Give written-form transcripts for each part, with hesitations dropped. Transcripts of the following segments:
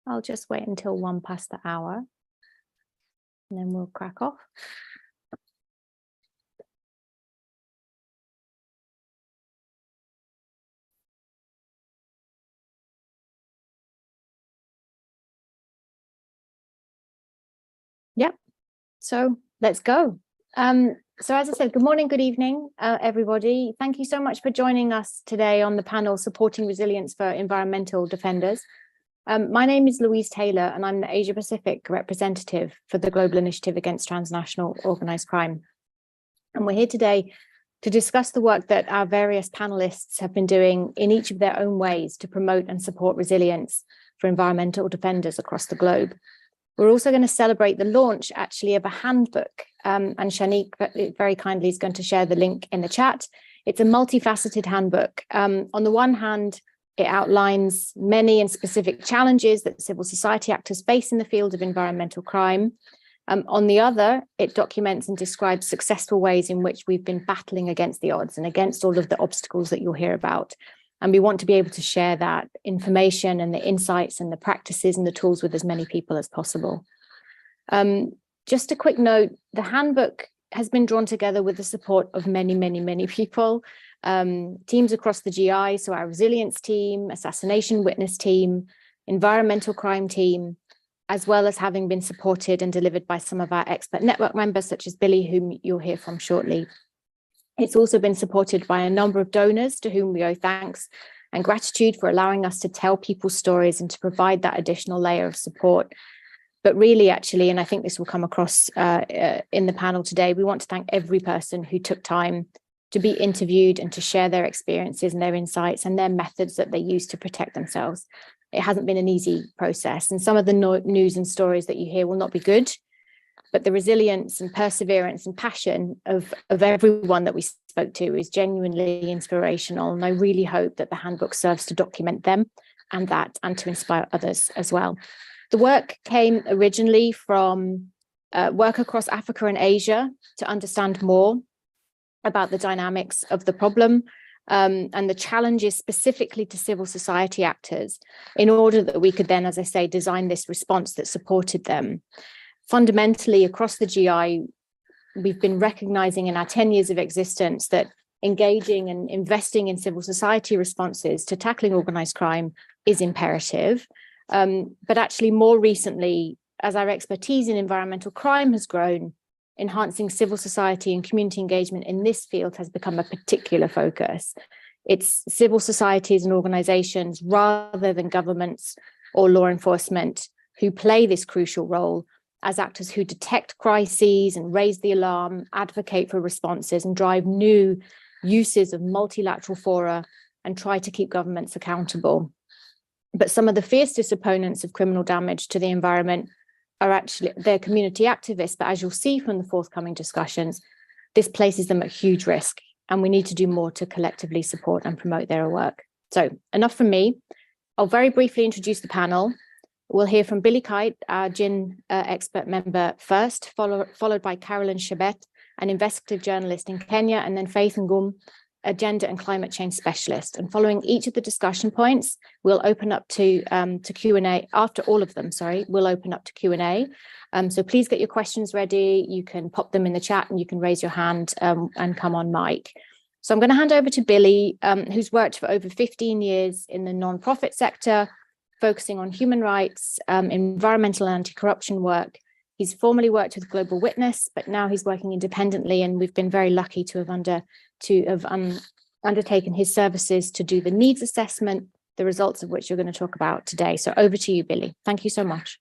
I'll just wait until 1 past the hour and then we'll crack off. Yep, so let's go. So as I said, good morning, good evening, everybody. Thank you so much for joining us today on the panel Supporting Resilience for Environmental Defenders. My name is Louise Taylor, and I'm the Asia Pacific representative for the Global Initiative Against Transnational Organised Crime. And we're here today to discuss the work that our various panelists have been doing in each of their own ways to promote and support resilience for environmental defenders across the globe. We're also going to celebrate the launch, actually, of a handbook, and Shanique very kindly is going to share the link in the chat. It's a multifaceted handbook. On the one hand, it outlines many and specific challenges that civil society actors face in the field of environmental crime. On the other, it documents and describes successful ways in which we've been battling against the odds and against all of the obstacles that you'll hear about. And we want to be able to share that information and the insights and the practices and the tools with as many people as possible. Just a quick note, the handbook has been drawn together with the support of many people, teams across the GI, so our resilience team, assassination witness team, environmental crime team, as well as having been supported and delivered by some of our expert network members, such as Billy, whom you'll hear from shortly. It's also been supported by a number of donors to whom we owe thanks and gratitude for allowing us to tell people's stories and to provide that additional layer of support. But really, actually, and I think this will come across in the panel today, we want to thank every person who took time to be interviewed and to share their experiences and their insights and their methods that they use to protect themselves. It hasn't been an easy process, and some of the news and stories that you hear will not be good, but the resilience and perseverance and passion of everyone that we spoke to is genuinely inspirational. And I really hope that the handbook serves to document them and to inspire others as well. The work came originally from work across Africa and Asia to understand more about the dynamics of the problem and the challenges specifically to civil society actors in order that we could then, as I say, design this response that supported them. Fundamentally, across the GI, we've been recognizing in our 10 years of existence that engaging and investing in civil society responses to tackling organized crime is imperative. But actually, more recently, as our expertise in environmental crime has grown, enhancing civil society and community engagement in this field has become a particular focus. It's civil societies and organizations rather than governments or law enforcement who play this crucial role as actors who detect crises and raise the alarm, advocate for responses and drive new uses of multilateral fora and try to keep governments accountable. But some of the fiercest opponents of criminal damage to the environment are actually their community activists. But as you'll see from the forthcoming discussions, this places them at huge risk, and we need to do more to collectively support and promote their work. So enough from me. I'll very briefly introduce the panel. We'll hear from Billy Kite, our GIN expert member first, followed by Carolyn Chabet, an investigative journalist in Kenya, and then Faith Ngum, a gender and climate change specialist. And following each of the discussion points, we'll open up to Q&A. After all of them, we'll open up to Q&A. So please get your questions ready. You can pop them in the chat and you can raise your hand and come on mic. So I'm going to hand over to Billy, who's worked for over 15 years in the nonprofit sector, focusing on human rights, environmental and anti-corruption work. He's formerly worked with Global Witness, but now he's working independently, and we've been very lucky to have undertaken his services to do the needs assessment, the results of which you're going to talk about today. So over to you, Billy. Thank you so much.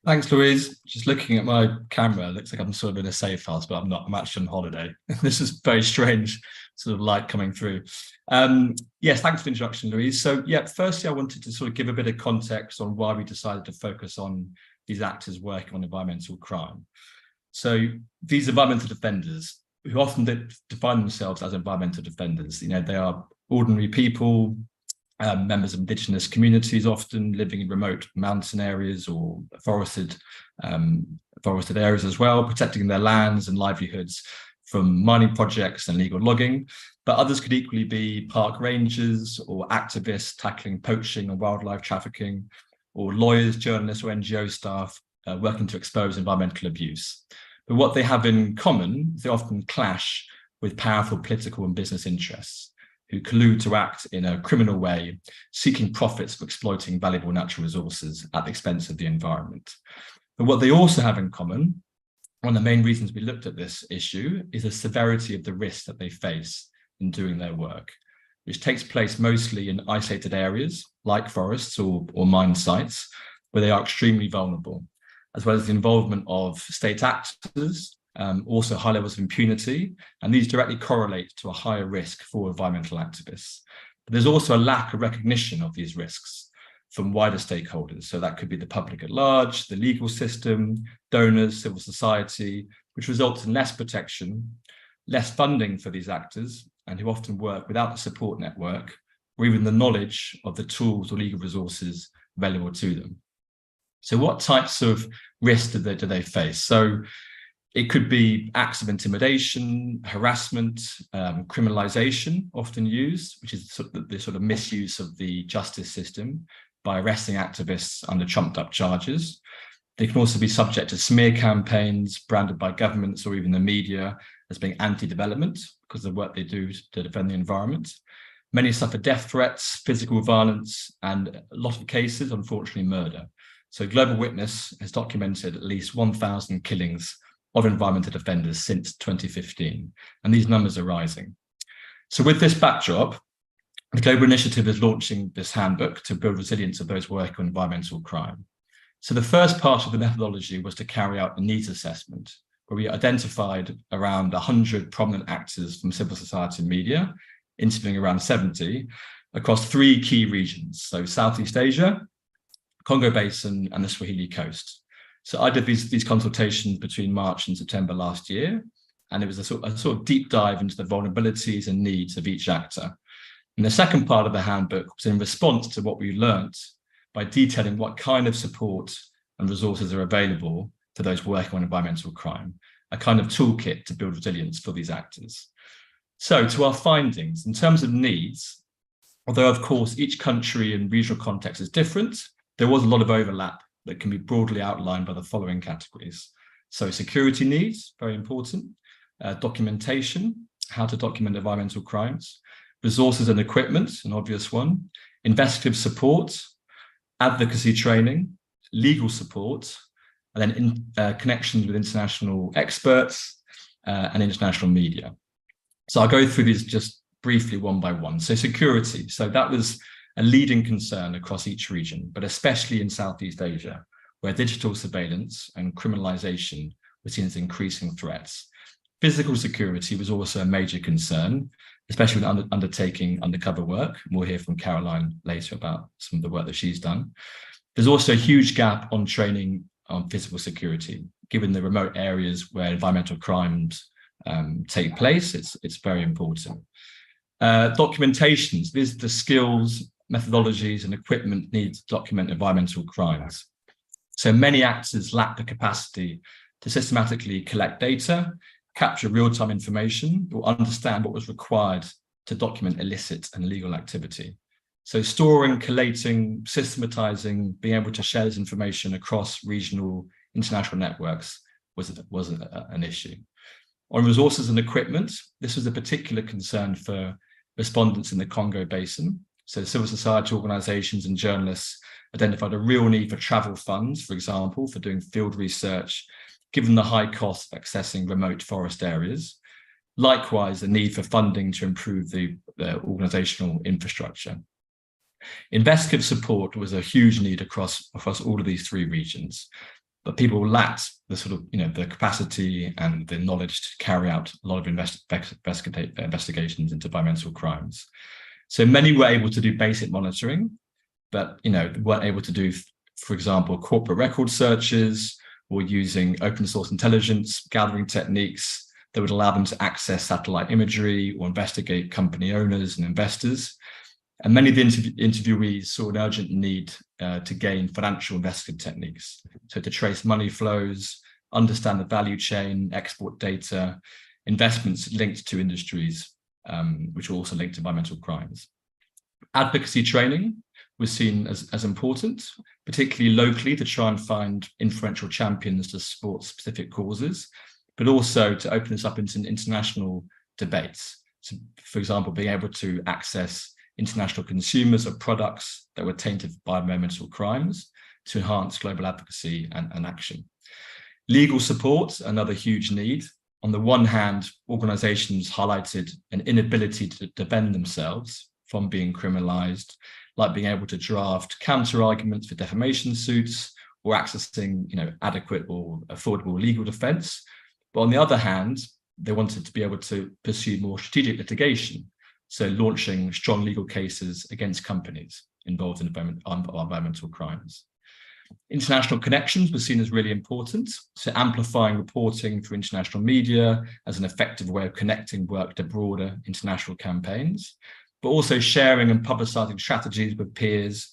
Thanks, Louise. Just looking at my camera, it looks like I'm sort of in a safe house, but I'm not. I'm actually on holiday. This is very strange sort of light coming through. Yes, thanks for the introduction, Louise. So yeah, firstly, I wanted to sort of give a bit of context on why we decided to focus on these actors working on environmental crime. So these environmental defenders, who often define themselves as environmental defenders, they are ordinary people, members of indigenous communities, often living in remote mountain areas or forested areas as well, protecting their lands and livelihoods from mining projects and illegal logging. But others could equally be park rangers or activists tackling poaching and wildlife trafficking, or lawyers, journalists, or NGO staff working to expose environmental abuse. But what they have in common is they often clash with powerful political and business interests who collude to act in a criminal way, seeking profits for exploiting valuable natural resources at the expense of the environment. But what they also have in common, one of the main reasons we looked at this issue, is the severity of the risk that they face in doing their work, which takes place mostly in isolated areas like forests or mine sites, where they are extremely vulnerable, as well as the involvement of state actors, also high levels of impunity, and these directly correlate to a higher risk for environmental activists. But there's also a lack of recognition of these risks from wider stakeholders. So that could be the public at large, the legal system, donors, civil society, which results in less protection, less funding for these actors, and who often work without a support network or even the knowledge of the tools or legal resources available to them. So what types of risks do they face? So it could be acts of intimidation, harassment, criminalization, often used, which is the sort of misuse of the justice system by arresting activists under trumped up charges. They can also be subject to smear campaigns branded by governments or even the media as being anti-development because of the work they do to defend the environment. Many suffer death threats, physical violence, and a lot of cases, unfortunately, murder. So Global Witness has documented at least 1,000 killings of environmental defenders since 2015, and these numbers are rising. So with this backdrop, the Global Initiative is launching this handbook to build resilience of those working on environmental crime. So the first part of the methodology was to carry out a needs assessment, where we identified around 100 prominent actors from civil society and media, interviewing around 70, across 3 key regions, so Southeast Asia, Congo Basin, and the Swahili Coast. So I did these consultations between March and September last year, and it was a sort of deep dive into the vulnerabilities and needs of each actor. And the second part of the handbook was in response to what we learned by detailing what kind of support and resources are available to those working on environmental crime, a kind of toolkit to build resilience for these actors. So to our findings, in terms of needs, although of course each country and regional context is different, there was a lot of overlap that can be broadly outlined by the following categories. So security needs, very important, documentation, how to document environmental crimes, resources and equipment, an obvious one, investigative support, advocacy training, legal support, and then connections with international experts and international media. So I'll go through these just briefly one by one. So security, so that was a leading concern across each region, but especially in Southeast Asia, where digital surveillance and criminalization were seen as increasing threats. Physical security was also a major concern, especially when undertaking undercover work. We'll hear from Caroline later about some of the work that she's done. There's also a huge gap on training on physical security, given the remote areas where environmental crimes take place. It's very important. Documentations, these are the skills, methodologies, and equipment needed to document environmental crimes. So many actors lack the capacity to systematically collect data, capture real-time information, or understand what was required to document illicit and illegal activity. So storing, collating, systematizing, being able to share this information across regional international networks was an issue. On resources and equipment, this was a particular concern for respondents in the Congo Basin. So civil society organizations and journalists identified a real need for travel funds, for example, for doing field research, given the high cost of accessing remote forest areas. Likewise, the need for funding to improve the organizational infrastructure. Investigative support was a huge need across all of these 3 regions, but people lacked the the capacity and the knowledge to carry out a lot of investigations into environmental crimes. So many were able to do basic monitoring, but weren't able to do, for example, corporate record searches or using open source intelligence gathering techniques that would allow them to access satellite imagery or investigate company owners and investors. And many of the interviewees saw an urgent need to gain financial investigative techniques. So to trace money flows, understand the value chain, export data, investments linked to industries, which are also linked to environmental crimes. Advocacy training was seen as important, particularly locally, to try and find influential champions to support specific causes, but also to open this up into international debates. So, for example, being able to access international consumers of products that were tainted by environmental crimes to enhance global advocacy and action. Legal support, another huge need. On the one hand, organizations highlighted an inability to defend themselves from being criminalized, like being able to draft counter-arguments for defamation suits or accessing, adequate or affordable legal defense. But on the other hand, they wanted to be able to pursue more strategic litigation, so launching strong legal cases against companies involved in environmental crimes. International connections were seen as really important, so amplifying reporting through international media as an effective way of connecting work to broader international campaigns, but also sharing and publicizing strategies with peers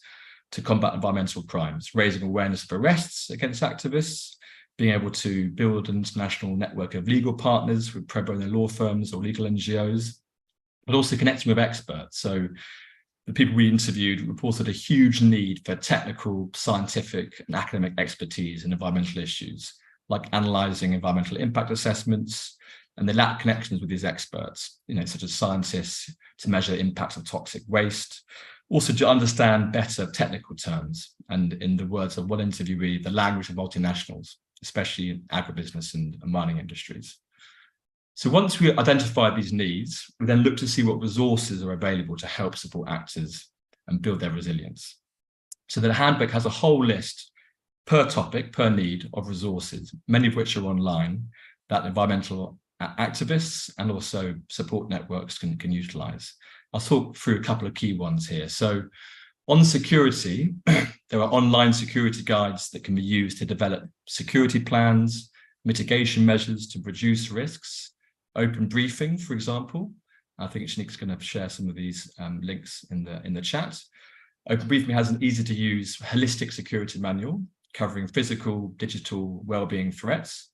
to combat environmental crimes, raising awareness of arrests against activists, being able to build an international network of legal partners with pro bono law firms or legal NGOs, but also connecting with experts. So the people we interviewed reported a huge need for technical, scientific, and academic expertise in environmental issues, like analyzing environmental impact assessments, and they lack connections with these experts, such as scientists to measure impacts of toxic waste, also to understand better technical terms, and in the words of one interviewee, the language of multinationals, especially in agribusiness and mining industries. So once we identified these needs, we then look to see what resources are available to help support actors and build their resilience. So the handbook has a whole list per topic, per need of resources, many of which are online, that environmental activists and also support networks can utilize. I'll talk through a couple of key ones here. So on security, there are online security guides that can be used to develop security plans, mitigation measures to reduce risks, open briefing, for example. I think Shanique's going to share some of these links in the chat. Open briefing has an easy to use holistic security manual covering physical, digital wellbeing threats.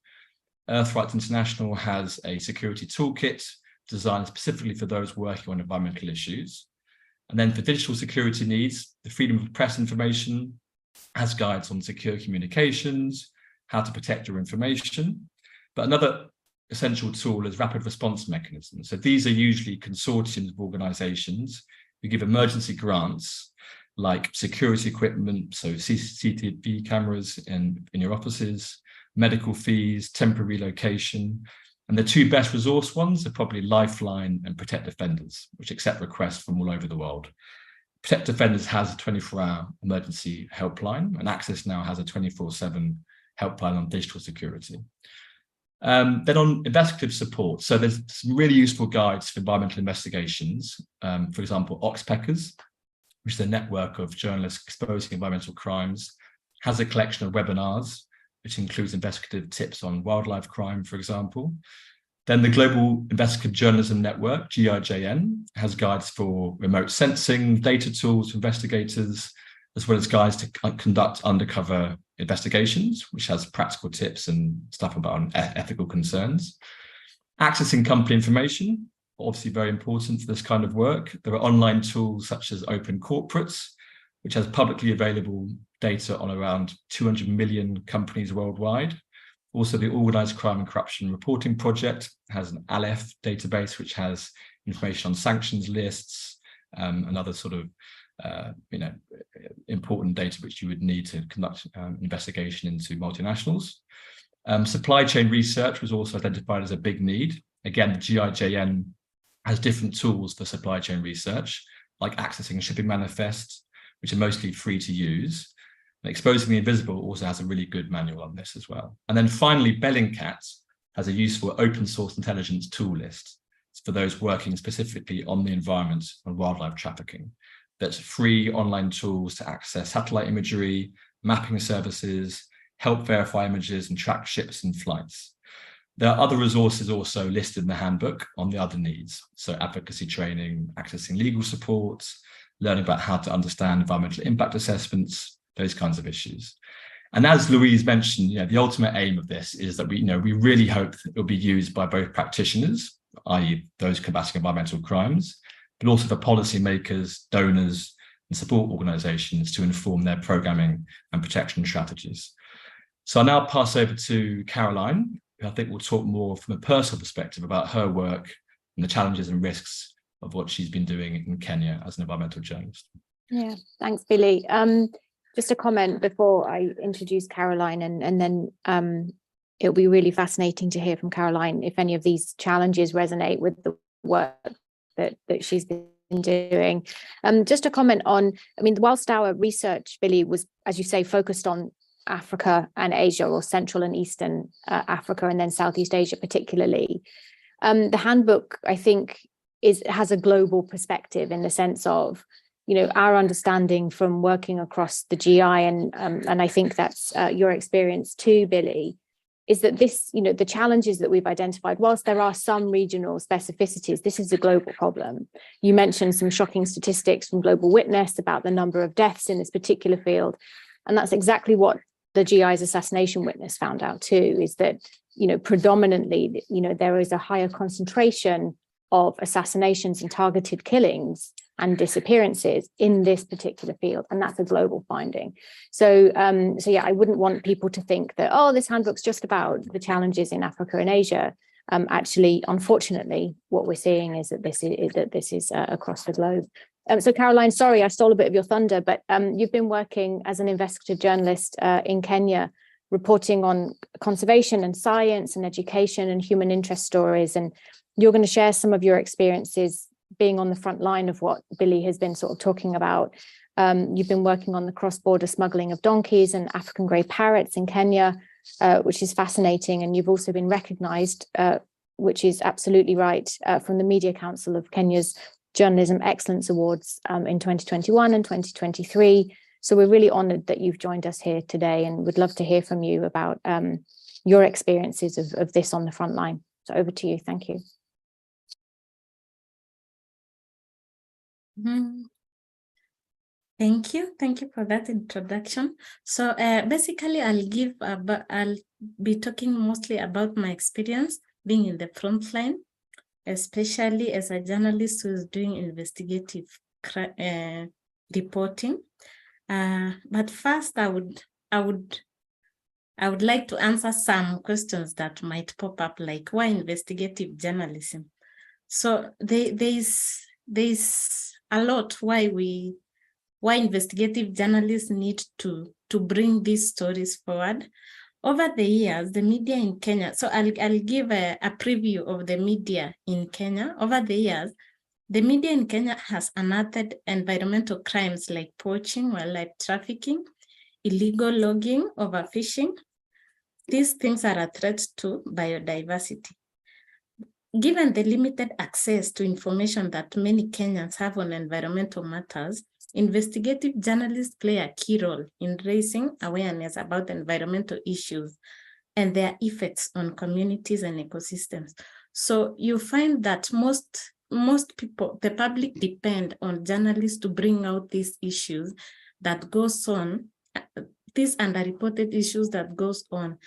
Earthrights International has a security toolkit designed specifically for those working on environmental issues. And then for digital security needs, the Freedom of Press Information has guides on secure communications, how to protect your information. But another essential tool is rapid response mechanisms. So these are usually consortiums of organizations who give emergency grants like security equipment, so CCTV cameras in your offices, medical fees, temporary relocation. And the two best resource ones are probably Lifeline and Protect Defenders, which accept requests from all over the world. Protect Defenders has a 24-hour emergency helpline, and Access now has a 24/7 helpline on digital security. Then on investigative support, so there's some really useful guides for environmental investigations. For example, OXPECers, which is a network of journalists exposing environmental crimes, has a collection of webinars, which includes investigative tips on wildlife crime, for example. Then the Global Investigative Journalism Network, GI-JN, has guides for remote sensing, data tools for investigators, as well as guides to conduct undercover investigations, which has practical tips and stuff about ethical concerns. Accessing company information, obviously very important for this kind of work. There are online tools such as Open Corporates, which has publicly available data on around 200 million companies worldwide. Also, the Organized Crime and Corruption Reporting Project has an Aleph database, which has information on sanctions lists and other sort of important data which you would need to conduct investigation into multinationals. Supply chain research was also identified as a big need. Again, the GI-JN has different tools for supply chain research, like accessing shipping manifests, which are mostly free to use. And Exposing the Invisible also has a really good manual on this as well. And then finally, Bellingcat has a useful open source intelligence tool list for those working specifically on the environment and wildlife trafficking. That's free online tools to access satellite imagery, mapping services, help verify images and track ships and flights. There are other resources also listed in the handbook on the other needs. So advocacy training, accessing legal support, learning about how to understand environmental impact assessments, those kinds of issues. And as Louise mentioned, the ultimate aim of this is that we really hope that it will be used by both practitioners, i.e. those combating environmental crimes, but also for policymakers, donors, and support organisations to inform their programming and protection strategies. So I'll now pass over to Caroline, who I think will talk more from a personal perspective about her work and the challenges and risks of what she's been doing in Kenya as an environmental journalist. Yeah, thanks, Billy. Just a comment before I introduce Caroline, and then it'll be really fascinating to hear from Caroline if any of these challenges resonate with the work that she's been doing. Just a comment on, I mean, whilst our research, Billy, was, as you say, focused on Africa and Asia, or Central and Eastern Africa, and then Southeast Asia particularly, the handbook, I think, has a global perspective in the sense of, our understanding from working across the GI, and I think that's your experience too, Billy, is that this, the challenges that we've identified, whilst there are some regional specificities, this is a global problem. You mentioned some shocking statistics from Global Witness about the number of deaths in this particular field. And that's exactly what the GI's assassination witness found out too, is that, predominantly, there is a higher concentration of assassinations and targeted killings and disappearances in this particular field, and that's a global finding. So yeah, I wouldn't want people to think that, oh, this handbook's just about the challenges in Africa and Asia. Actually, unfortunately, what we're seeing is that this is across the globe. So Caroline, sorry, I stole a bit of your thunder, but you've been working as an investigative journalist in Kenya, reporting on conservation and science and education and human interest stories, and you're going to share some of your experiences being on the front line of what Billy has been sort of talking about. You've been working on the cross-border smuggling of donkeys and African grey parrots in Kenya, which is fascinating. And you've also been recognised, which is absolutely right, from the Media Council of Kenya's Journalism Excellence Awards in 2021 and 2023. So we're really honoured that you've joined us here today, and would love to hear from you about your experiences of this on the front line. So over to you. Thank you. Thank you for that introduction. So basically, I'll be talking mostly about my experience being in the front line, especially as a journalist who is doing investigative reporting. But first, I would like to answer some questions that might pop up, like why investigative journalism? So there's a lot why investigative journalists need to bring these stories forward. Over the years, the media in Kenya, so I'll give a preview of the media in Kenya. Over the years, the media in Kenya has unearthed environmental crimes like poaching, wildlife trafficking, illegal logging, overfishing. These things are a threat to biodiversity. Given the limited access to information that many Kenyans have on environmental matters, investigative journalists play a key role in raising awareness about environmental issues and their effects on communities and ecosystems. So you find that most people, the public, depend on journalists to bring out these issues that goes on, these underreported issues that goes on.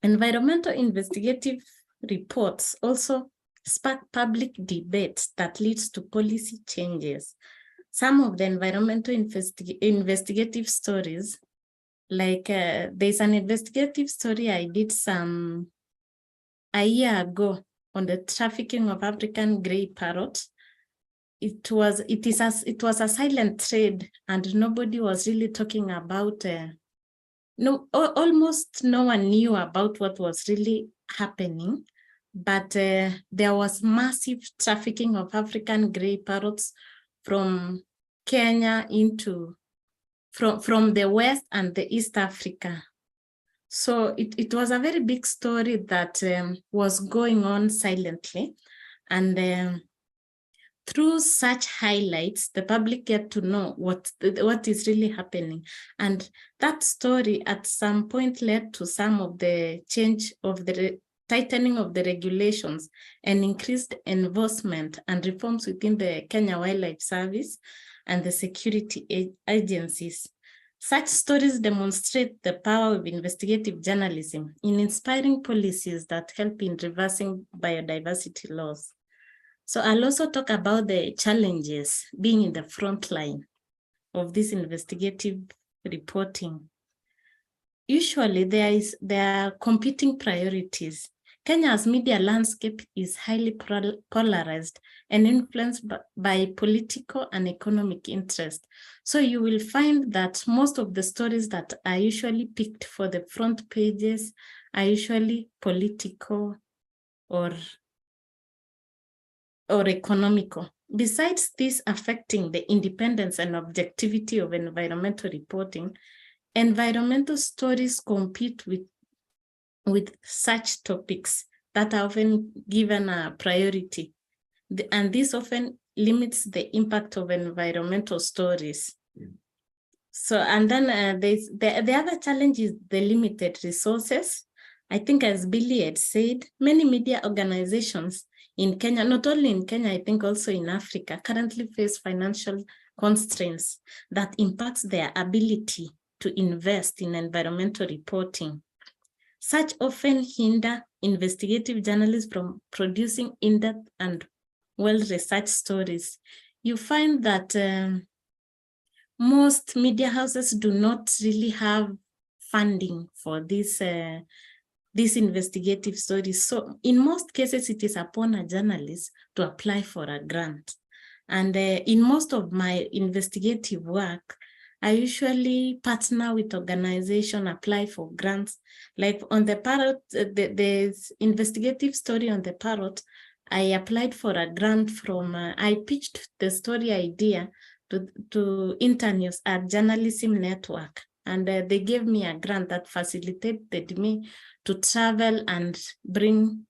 Environmental investigative reports also spark public debate that leads to policy changes. Some of the environmental investigative stories, like there's an investigative story I did a year ago on the trafficking of African grey parrot. It was a silent trade, and nobody was really talking about. Almost no one knew about what was really happening, but there was massive trafficking of African grey parrots from Kenya from the West and the East Africa. So it was a very big story that was going on silently, and through such highlights, the public get to know what is really happening. And that story at some point led to some of the change of the tightening of the regulations and increased enforcement and reforms within the Kenya Wildlife Service and the security agencies. Such stories demonstrate the power of investigative journalism in inspiring policies that help in reversing biodiversity loss. So I'll also talk about the challenges being in the front line of this investigative reporting. Usually there are competing priorities. Kenya's media landscape is highly polarized and influenced by political and economic interest. So you will find that most of the stories that are usually picked for the front pages are usually political or economical. Besides this affecting the independence and objectivity of environmental reporting, environmental stories compete with such topics that are often given a priority. And this often limits the impact of environmental stories. So, and then the other challenge is the limited resources. I think as Billy had said, many media organizations in Kenya, not only in Kenya, I think also in Africa, currently face financial constraints that impacts their ability to invest in environmental reporting. Such often hinder investigative journalists from producing in-depth and well-researched stories. You find that most media houses do not really have funding for these investigative stories. So in most cases, it is upon a journalist to apply for a grant. And in most of my investigative work, I usually partner with organization, apply for grants. Like on the Parrot, the investigative story on the Parrot, I applied for a grant from, I pitched the story idea to internews at Journalism Network. And they gave me a grant that facilitated me to travel and bring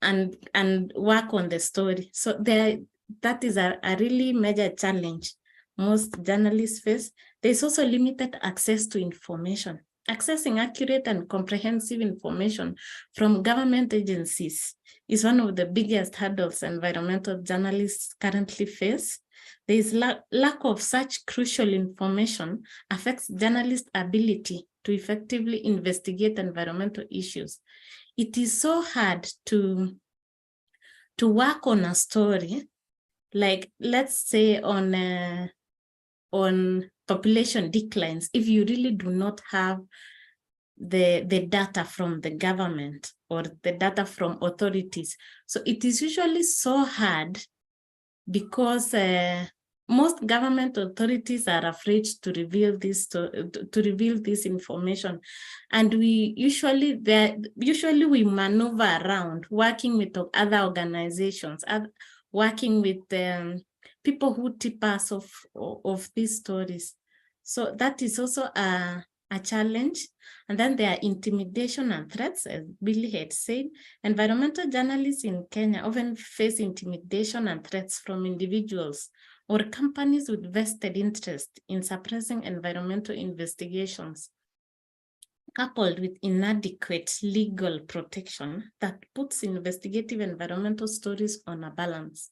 and work on the story. So that is a really major challenge most journalists face. There's also limited access to information. Accessing accurate and comprehensive information from government agencies is one of the biggest hurdles environmental journalists currently face. There is lack of such crucial information affects journalists' ability to effectively investigate environmental issues. It is so hard to work on a story, like let's say on population declines, if you really do not have the data from the government or the data from authorities. So it is usually so hard because most government authorities are afraid to reveal this information, and we usually we maneuver around working with other organizations, working with people who tip us of these stories. So that is also a challenge. And then there are intimidation and threats, as Billy had said. Environmental journalists in Kenya often face intimidation and threats from individuals or companies with vested interest in suppressing environmental investigations, coupled with inadequate legal protection that puts investigative environmental stories on a balance.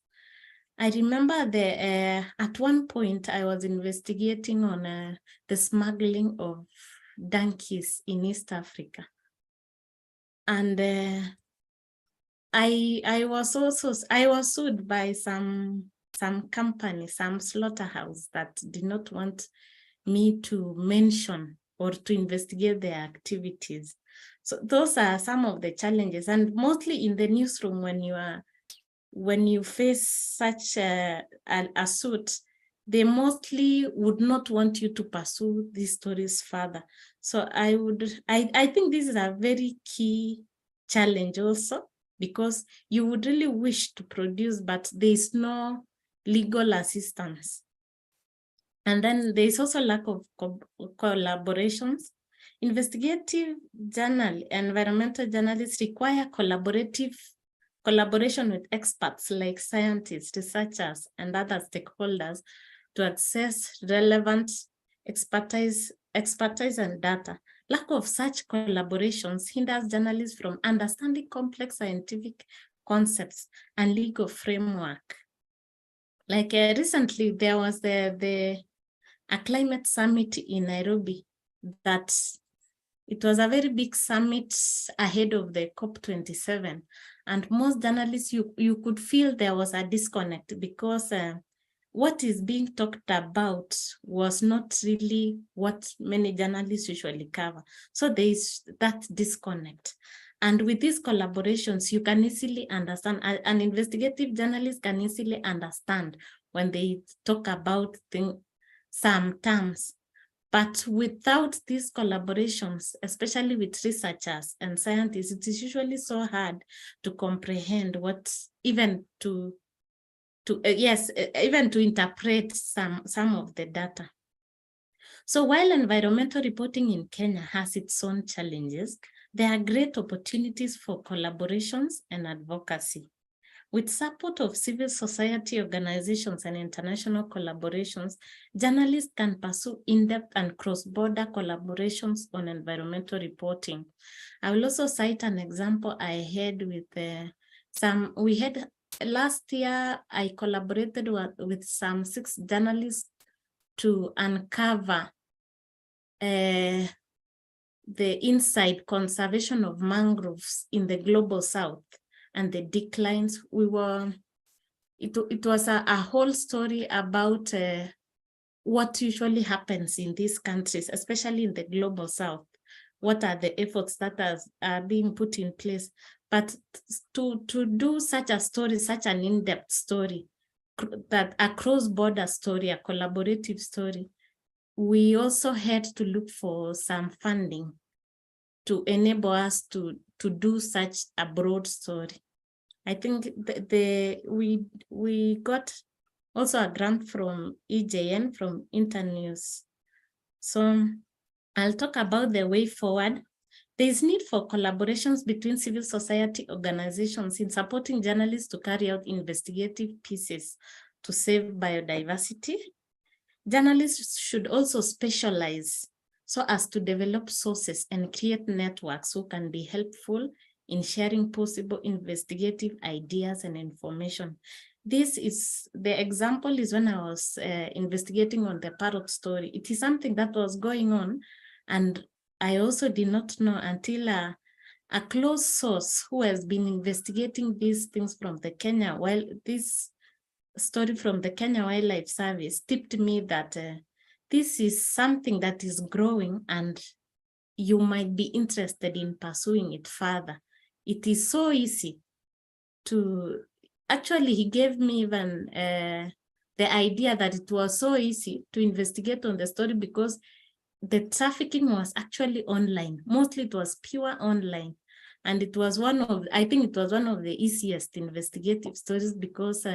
I remember at one point I was investigating on the smuggling of donkeys in East Africa, and I was sued by some company, some slaughterhouse that did not want me to mention or to investigate their activities. So those are some of the challenges, and mostly in the newsroom when you face such a suit, they mostly would not want you to pursue these stories further. So I think this is a very key challenge also, because you would really wish to produce, but there is no legal assistance. And then there is also lack of collaborations. Investigative environmental journalists require collaboration with experts like scientists, researchers, and other stakeholders to access relevant expertise and data. Lack of such collaborations hinders journalists from understanding complex scientific concepts and legal framework. Like recently, there was a climate summit in Nairobi that it was a very big summit ahead of the COP27. And most journalists, you could feel there was a disconnect because what is being talked about was not really what many journalists usually cover. So there is that disconnect. And with these collaborations, you can easily understand, an investigative journalist can easily understand when they talk about some terms. But without these collaborations, especially with researchers and scientists, it is usually so hard to comprehend what, even to interpret some of the data. So while environmental reporting in Kenya has its own challenges, there are great opportunities for collaborations and advocacy. With support of civil society organizations and international collaborations, journalists can pursue in-depth and cross-border collaborations on environmental reporting. I will also cite an example I had with last year, I collaborated with some 6 journalists to uncover the inside conservation of mangroves in the global south and the declines. It was a whole story about what usually happens in these countries, especially in the global south. What are the efforts that are being put in place? But to do such a story, such an in-depth story, that a cross-border story, a collaborative story, we also had to look for some funding to enable us to do such a broad story. I think we got also a grant from EJN, from Internews. So I'll talk about the way forward. There is need for collaborations between civil society organizations in supporting journalists to carry out investigative pieces to save biodiversity. Journalists should also specialize so as to develop sources and create networks who can be helpful in sharing possible investigative ideas and information. The example is when I was investigating on the parrot story. It is something that was going on, and I also did not know until a close source who has been investigating these things from the this story from the Kenya Wildlife Service tipped me that this is something that is growing and you might be interested in pursuing it further. It is so easy to, actually he gave me even the idea that it was so easy to investigate on the story because the trafficking was actually online. Mostly it was pure online. And it was I think it was one of the easiest investigative stories because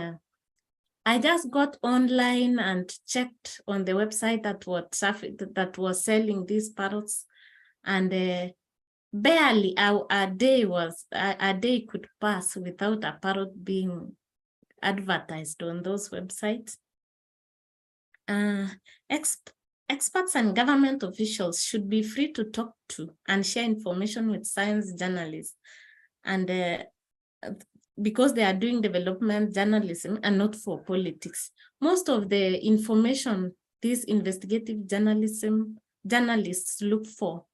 I just got online and checked on the website that was selling these parrots, and barely a day could pass without a parrot being advertised on those websites. Experts and government officials should be free to talk to and share information with science journalists, and because they are doing development journalism and not for politics. Most of the information these investigative journalists look for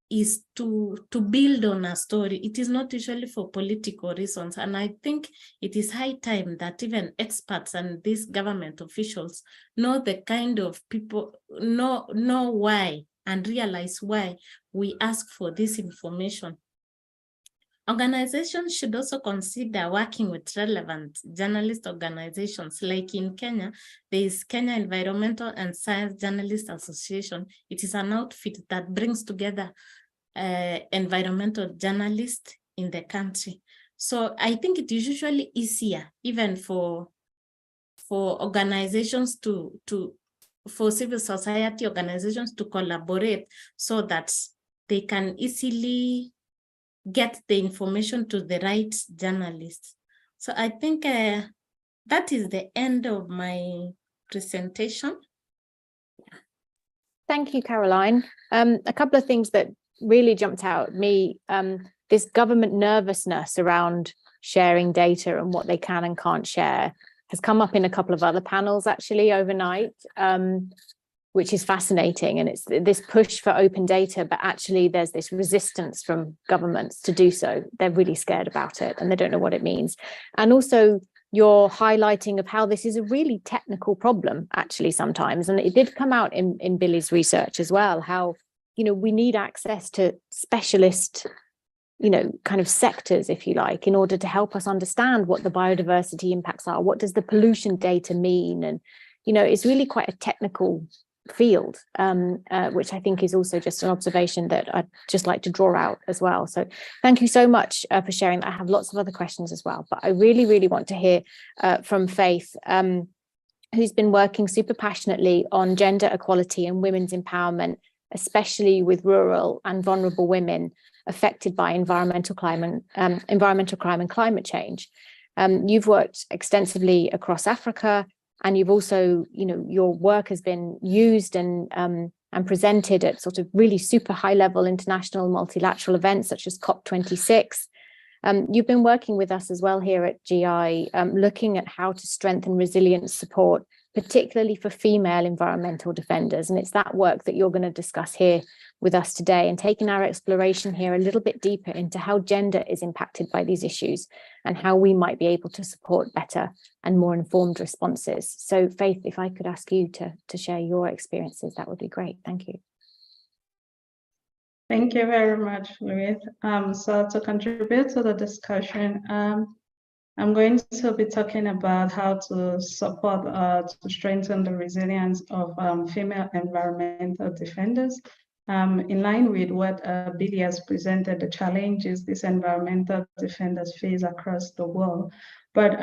is to build on a story. It is not usually for political reasons. And I think it is high time that even experts and these government officials know the kind of people, know why and realize why we ask for this information. Organizations should also consider working with relevant journalist organizations. Like in Kenya, there is Kenya Environmental and Science Journalists Association. It is an outfit that brings together environmental journalists in the country. So I think it is usually easier even for organizations for civil society organizations to collaborate so that they can easily get the information to the right journalists. So I think that is the end of my presentation. Thank you, Caroline. A couple of things that really jumped out at me, this government nervousness around sharing data and what they can and can't share has come up in a couple of other panels actually overnight. which is fascinating. And it's this push for open data, but actually there's this resistance from governments to do so. They're really scared about it and they don't know what it means. And also your highlighting of how this is a really technical problem, actually, sometimes. And it did come out in Billy's research as well, how, you know, we need access to specialist, you know, kind of sectors, if you like, in order to help us understand what the biodiversity impacts are. What does the pollution data mean? And, you know, it's really quite a technical field, which I think is also just an observation that I'd just like to draw out as well. So thank you so much for sharing that. I have lots of other questions as well, but I really, really want to hear from Faith, who's been working super passionately on gender equality and women's empowerment, especially with rural and vulnerable women affected by environmental crime and climate change. You've worked extensively across Africa, and you've also, you know, your work has been used and presented at sort of really super high level international multilateral events such as COP26. You've been working with us as well here at GI, looking at how to strengthen resilience support, particularly for female environmental defenders. And it's that work that you're going to discuss here with us today, and taking our exploration here a little bit deeper into how gender is impacted by these issues and how we might be able to support better and more informed responses. So Faith, if I could ask you to share your experiences, that would be great. Thank you. Thank you very much, Louise. So to contribute to the discussion, I'm going to be talking about how to support, to strengthen the resilience of female environmental defenders. In line with what Billy has presented, the challenges these environmental defenders face across the world. But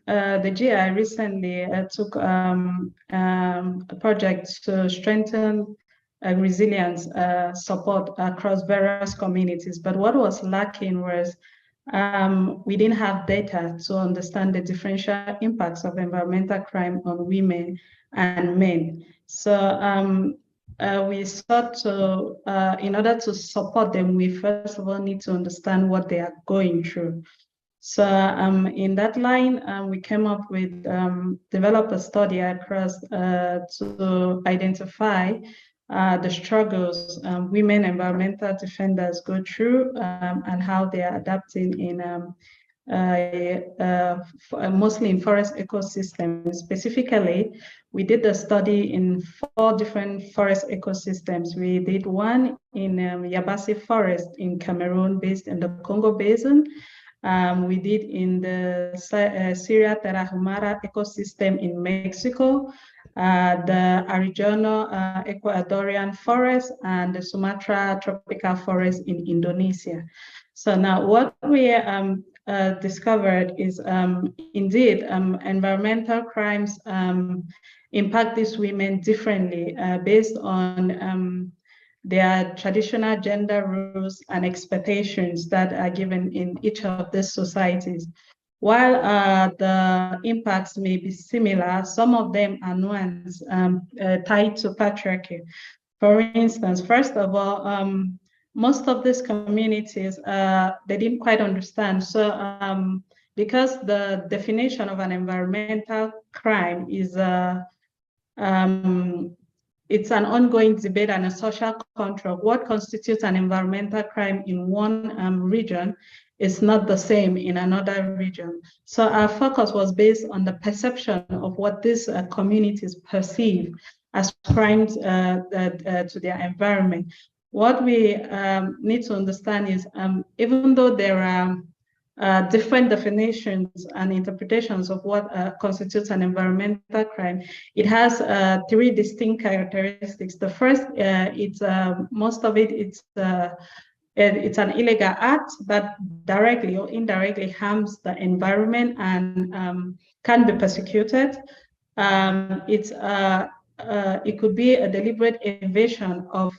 the GI recently took a project to strengthen resilience support across various communities. But what was lacking was we didn't have data to understand the differential impacts of environmental crime on women and men. So we sought to, in order to support them, we first of all need to understand what they are going through. So in that line, we came up with, develop a study across to identify the struggles women environmental defenders go through and how they are adapting in mostly in forest ecosystems. Specifically, we did a study in 4 different forest ecosystems. We did one in Yabasi Forest in Cameroon, based in the Congo Basin. We did in the Sierra Tarahumara ecosystem in Mexico, the Arizona Ecuadorian forest, and the Sumatra tropical forest in Indonesia. So now what we discovered is indeed environmental crimes impact these women differently based on their traditional gender roles and expectations that are given in each of these societies. While the impacts may be similar, some of them are nuanced, tied to patriarchy. For instance, first of all, most of these communities, they didn't quite understand. So because the definition of an environmental crime is it's an ongoing debate and a social contract. What constitutes an environmental crime in one region is not the same in another region. So our focus was based on the perception of what these communities perceive as crimes to their environment. What we need to understand is even though there are different definitions and interpretations of what constitutes an environmental crime, it has 3 distinct characteristics. The first, it's most of it, it's an illegal act that directly or indirectly harms the environment and can be persecuted. It could be a deliberate evasion of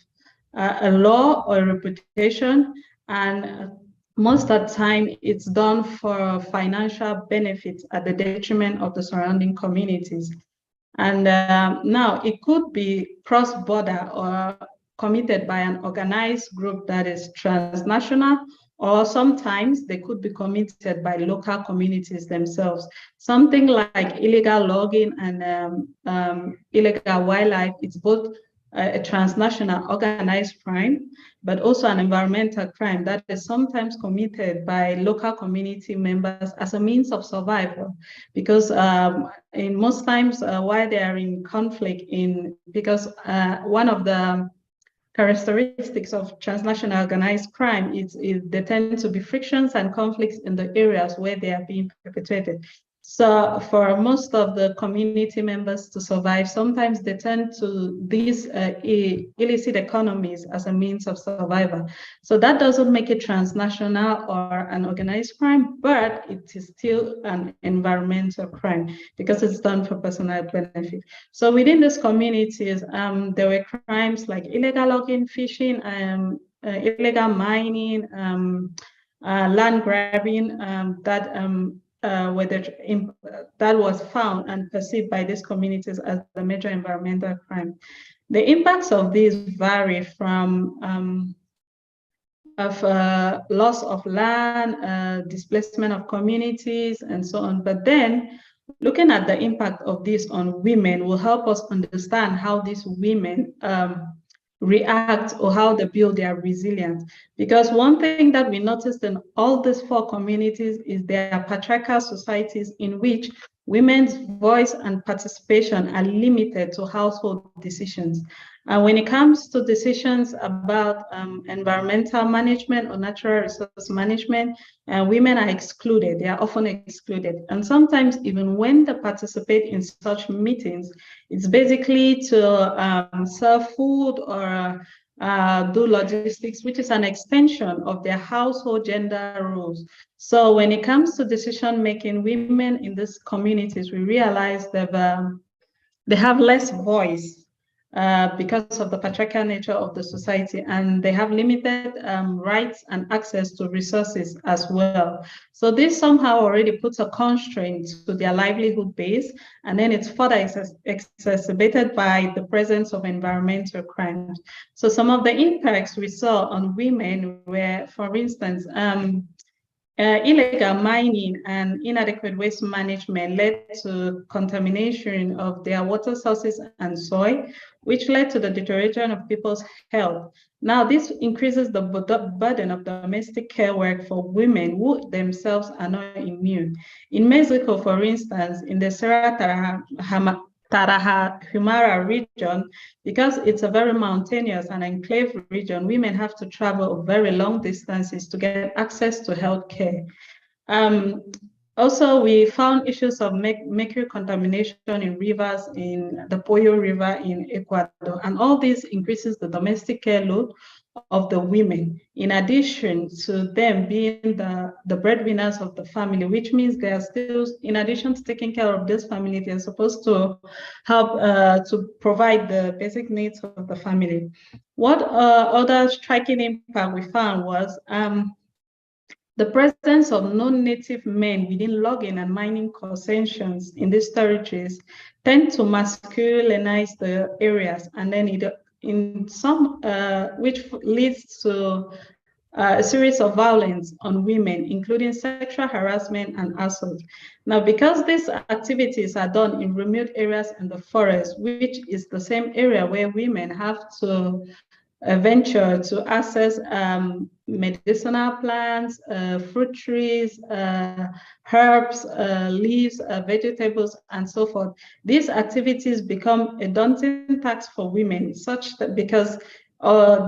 a law or a reputation, and most of the time it's done for financial benefits at the detriment of the surrounding communities. And now it could be cross-border or committed by an organized group that is transnational, or sometimes they could be committed by local communities themselves. Something like illegal logging and illegal wildlife, it's both a transnational organized crime, but also an environmental crime that is sometimes committed by local community members as a means of survival. Because in most times while they are in conflict, because one of the characteristics of transnational organized crime is there tend to be frictions and conflicts in the areas where they are being perpetrated. So for most of the community members to survive, sometimes they turn to these illicit economies as a means of survival. So that doesn't make it transnational or an organized crime, but it is still an environmental crime because it's done for personal benefit. So within these communities, there were crimes like illegal logging, fishing, illegal mining, land grabbing, that was found and perceived by these communities as a major environmental crime. The impacts of these vary from loss of land, displacement of communities, and so on. But then looking at the impact of this on women will help us understand how these women react or how they build their resilience. Because one thing that we noticed in all these 4 communities is there are patriarchal societies in which women's voice and participation are limited to household decisions. And when it comes to decisions about environmental management or natural resource management, women are excluded. They are often excluded. And sometimes even when they participate in such meetings, it's basically to serve food or do logistics, which is an extension of their household gender roles. So when it comes to decision-making, women in these communities, we realize that they have less voice because of the patriarchal nature of the society, and they have limited rights and access to resources as well. So this somehow already puts a constraint to their livelihood base, and then it's further exacerbated by the presence of environmental crimes. So some of the impacts we saw on women were, for instance, illegal mining and inadequate waste management led to contamination of their water sources and soil, which led to the deterioration of people's health. Now, this increases the burden of domestic care work for women who themselves are not immune. In Mexico, for instance, in the Sierra Tarahumara region, because it's a very mountainous and enclave region, women have to travel very long distances to get access to health care. Also, we found issues of mercury contamination in rivers, in the Poyo River in Ecuador, and all this increases the domestic care load of the women, in addition to them being the breadwinners of the family, which means they are still, in addition to taking care of this family, they're supposed to help to provide the basic needs of the family. What other striking impact we found was the presence of non-native men within logging and mining concessions in these territories tend to masculinize the areas, and then in some, which leads to a series of violence on women, including sexual harassment and assault. Now, because these activities are done in remote areas in the forest, which is the same area where women have to venture to access medicinal plants, fruit trees, herbs, leaves, vegetables, and so forth. These activities become a daunting task for women, such that because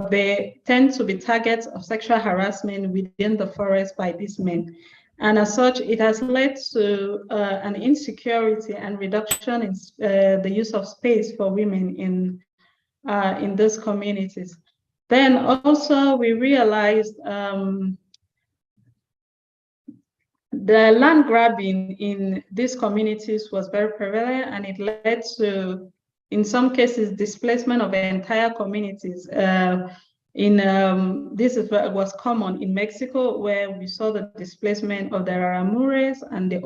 they tend to be targets of sexual harassment within the forest by these men. And as such, it has led to an insecurity and reduction in the use of space for women in those communities. Then also we realized the land grabbing in these communities was very prevalent, and it led to, in some cases, displacement of entire communities. This was common in Mexico, where we saw the displacement of the Raramures and the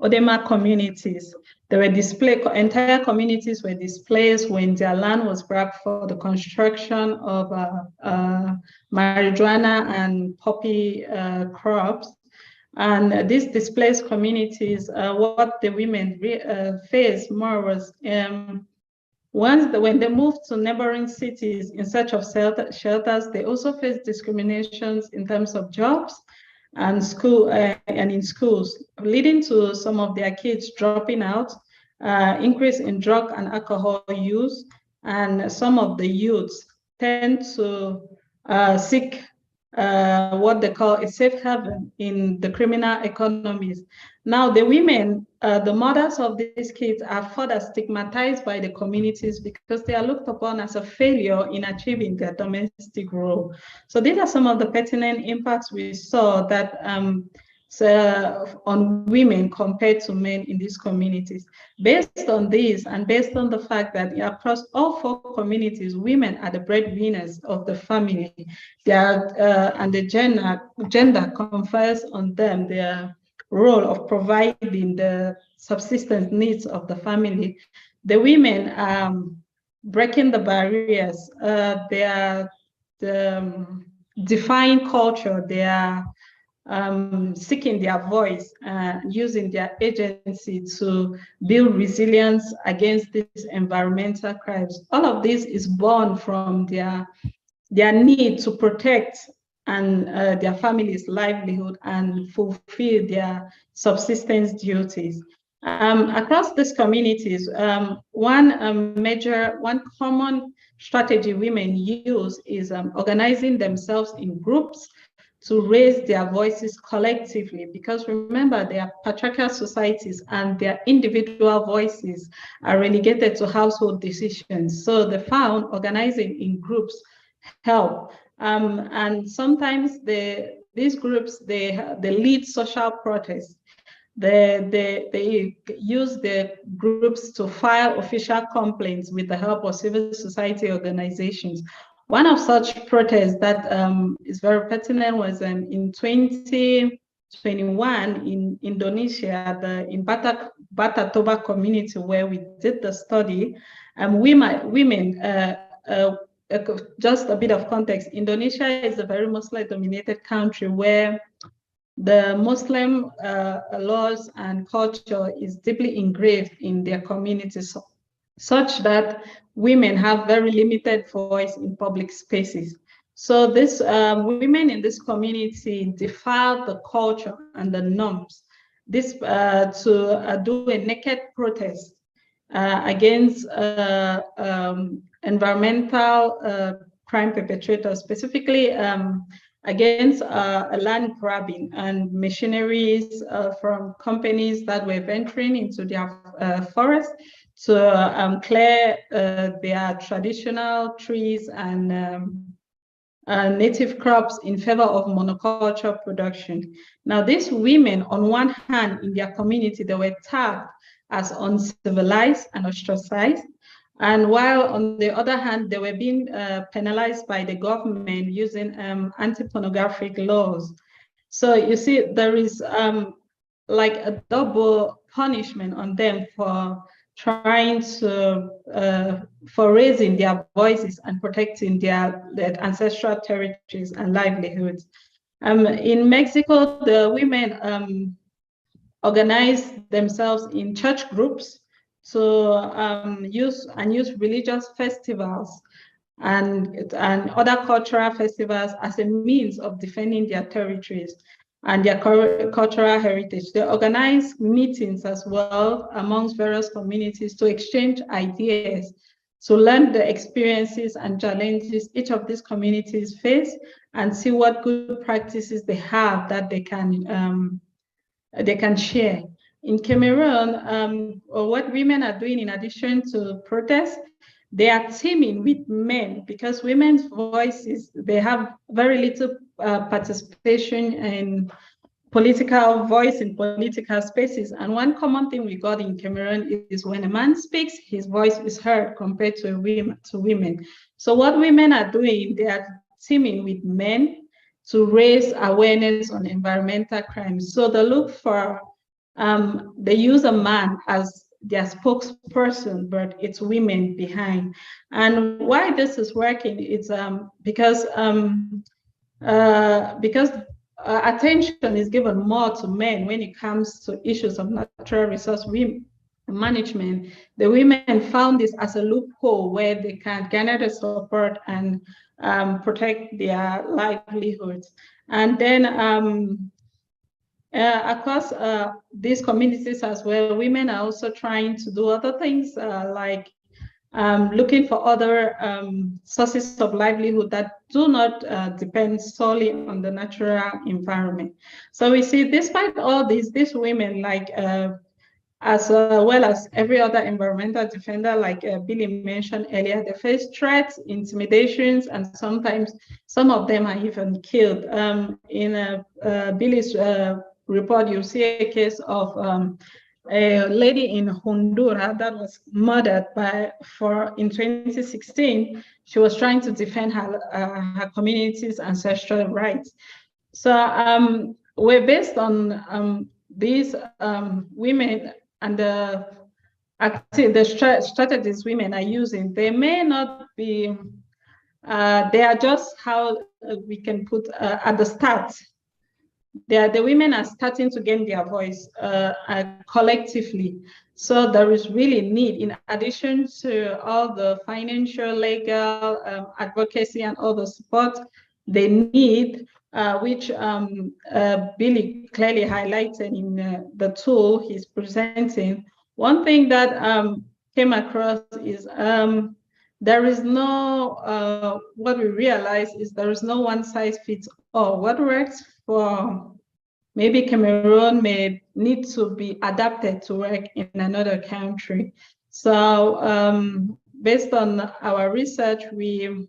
Odema communities. There were entire communities were displaced when their land was grabbed for the construction of marijuana and poppy crops. And these displaced communities, what the women faced more was when they moved to neighboring cities in search of shelters, they also faced discriminations in terms of jobs and and in schools, leading to some of their kids dropping out, increase in drug and alcohol use, and some of the youths tend to seek what they call a safe haven in the criminal economies. Now, the women, the mothers of these kids are further stigmatized by the communities because they are looked upon as a failure in achieving their domestic role. So these are some of the pertinent impacts we saw that on women compared to men in these communities. Based on this, and based on the fact that across all 4 communities, women are the breadwinners of the family, and the gender confers on them their role of providing the subsistence needs of the family. The women are breaking the barriers. They are defying culture. They are seeking their voice, using their agency to build resilience against these environmental crimes. All of this is born from their need to protect and their family's livelihood and fulfill their subsistence duties. Across these communities, one common strategy women use is organizing themselves in groups to raise their voices collectively, because remember, they are patriarchal societies and their individual voices are relegated to household decisions. So they found organizing in groups help. And sometimes these groups, they lead social protests. They use the groups to file official complaints with the help of civil society organizations. One of such protests that is very pertinent was in 2021 in Indonesia, in Bata Toba community where we did the study. Women just a bit of context, Indonesia is a very Muslim-dominated country where the Muslim laws and culture is deeply engraved in their communities, such that women have very limited voice in public spaces. So this women in this community defied the culture and the norms. This to do a naked protest against environmental crime perpetrators, specifically against land grabbing and machineries from companies that were venturing into their forests to clear their traditional trees and native crops in favor of monoculture production. Now, these women, on one hand, in their community, they were tagged as uncivilized and ostracized. And while on the other hand, they were being penalized by the government using anti-pornographic laws. So you see, there is like a double punishment on them for trying to, for raising their voices and protecting their ancestral territories and livelihoods. In Mexico, the women organized themselves in church groups to use religious festivals and other cultural festivals as a means of defending their territories and their cultural heritage. They organize meetings as well amongst various communities to exchange ideas, to learn the experiences and challenges each of these communities face and see what good practices they have that they can share. In Cameroon, what women are doing in addition to protest, they are teaming with men because women's voices, they have very little participation in political voice in political spaces. And one common thing we got in Cameroon is when a man speaks, his voice is heard compared to women. So what women are doing, they are teaming with men to raise awareness on environmental crimes. So they look for, they use a man as their spokesperson, but it's women behind. And why this is working is because attention is given more to men when it comes to issues of natural resource management. The women found this as a loophole where they can garner the support and protect their livelihoods. And then across these communities as well, women are also trying to do other things like looking for other sources of livelihood that do not depend solely on the natural environment. So we see, despite all these women, like as well as every other environmental defender, like Billy mentioned earlier, they face threats, intimidations, and sometimes some of them are even killed. In Billy's report, you see a case of a lady in Honduras that was murdered in 2016. She was trying to defend her community's ancestral rights. So we're based on these women and the strategies women are using. They may not be, they are just how we can put at the start. The women are starting to gain their voice collectively. So there is really need, in addition to all the financial, legal, advocacy, and all the support they need, which Billy clearly highlighted in the tool he's presenting. One thing that came across is there is no, what we realize is there is no one size fits all. What works for maybe Cameroon may need to be adapted to work in another country. So based on our research, we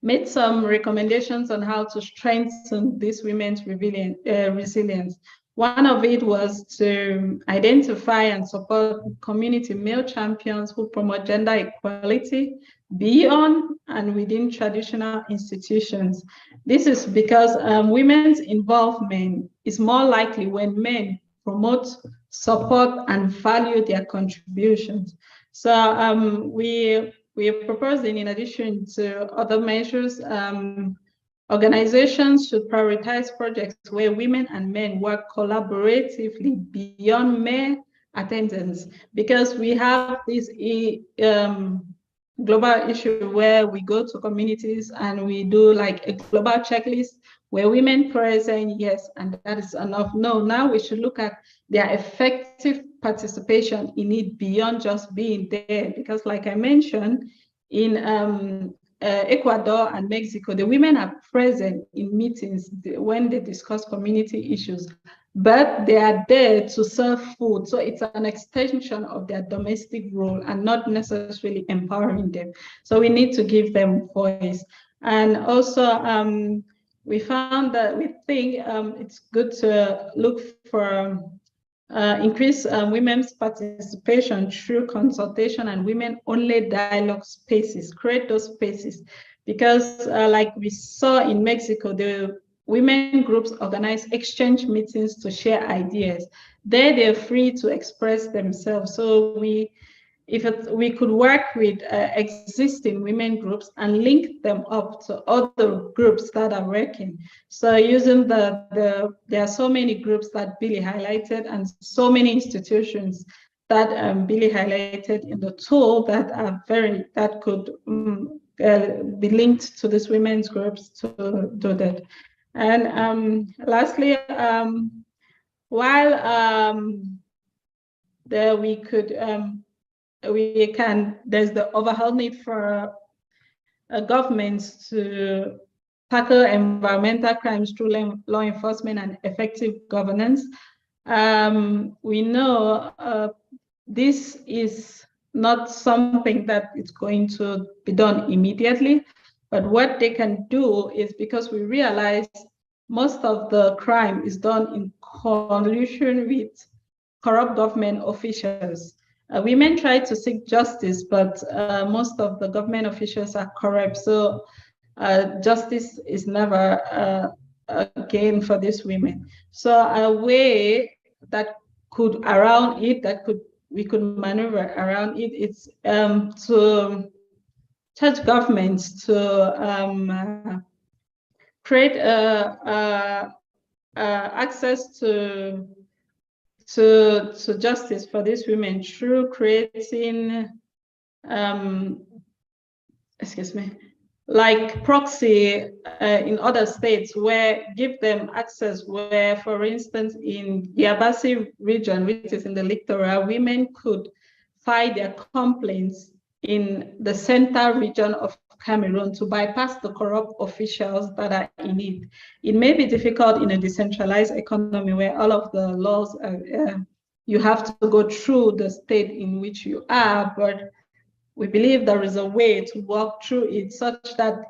made some recommendations on how to strengthen this women's resilience. One of it was to identify and support community male champions who promote gender equality beyond and within traditional institutions. This is because women's involvement is more likely when men promote, support, and value their contributions. So we are proposing, in addition to other measures, organizations should prioritize projects where women and men work collaboratively beyond mere attendance, because we have this global issue where we go to communities and we do like a global checklist where women present, yes, and that is enough. No, now we should look at their effective participation in it beyond just being there, because like I mentioned, in Ecuador and Mexico, the women are present in meetings when they discuss community issues, but they are there to serve food. So it's an extension of their domestic role and not necessarily empowering them. So we need to give them voice. And also, we found that we think it's good to look for increase women's participation through consultation and women-only dialogue spaces, create those spaces. Because like we saw in Mexico, the women groups organize exchange meetings to share ideas. There they're free to express themselves. So we could work with existing women groups and link them up to other groups that are working. So using there are so many groups that Billy highlighted and so many institutions that Billy highlighted in the tool that are that could be linked to these women's groups to do that. And lastly, while there we could there's the overall need for governments to tackle environmental crimes through law enforcement and effective governance. We know this is not something that is going to be done immediately, but what they can do is, because we realize most of the crime is done in collusion with corrupt government officials. Women try to seek justice, but most of the government officials are corrupt. So justice is never a gain for these women. So a way that could, around it, that could we could maneuver around it. It's to charge governments to create access to justice for these women through creating, like proxy in other states, where give them access, where, for instance, in the Yabasi region, which is in the littoral, women could file their complaints in the central region of Cameroon to bypass the corrupt officials that are in it. It may be difficult in a decentralized economy where all of the laws you have to go through the state in which you are, but we believe there is a way to walk through it such that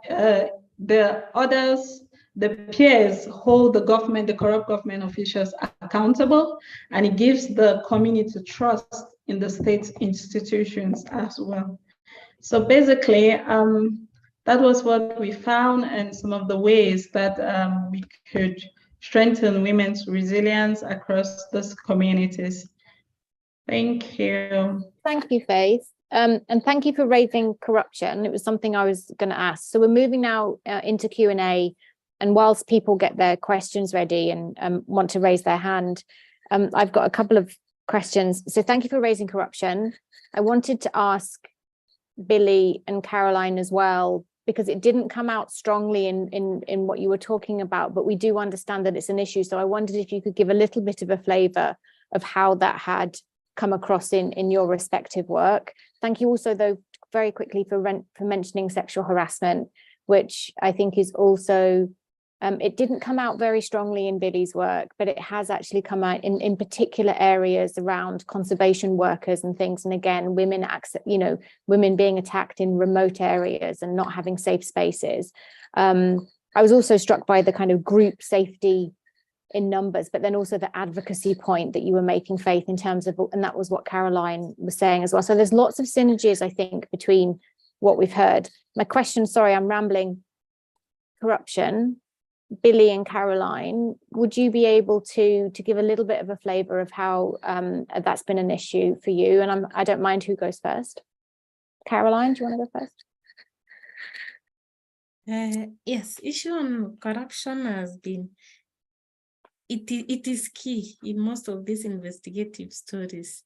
the others, the peers, hold the government, the corrupt government officials accountable, and it gives the community trust in the state's institutions as well. So basically, that was what we found, and some of the ways that we could strengthen women's resilience across those communities. Thank you. Thank you, Faith. And thank you for raising corruption. It was something I was going to ask. So we're moving now into Q&A. And whilst people get their questions ready and want to raise their hand, I've got a couple of questions. So thank you for raising corruption. I wanted to ask Billy and Caroline as well, because it didn't come out strongly in what you were talking about, but we do understand that it's an issue. So I wondered if you could give a little bit of a flavour of how that had come across in your respective work. Thank you also, though, very quickly for mentioning sexual harassment, which I think is also, it didn't come out very strongly in Billy's work, but it has actually come out in particular areas around conservation workers and things. And again, women being attacked in remote areas and not having safe spaces. I was also struck by the kind of group safety in numbers, but then also the advocacy point that you were making, Faith, in terms of, and that was what Caroline was saying as well. So there's lots of synergies, I think, between what we've heard. My question, sorry, I'm rambling. Corruption, Billy and Caroline, would you be able to give a little bit of a flavour of how that's been an issue for you? And I don't mind who goes first. Caroline, do you want to go first? Yes, issue on corruption has been, it is key in most of these investigative stories,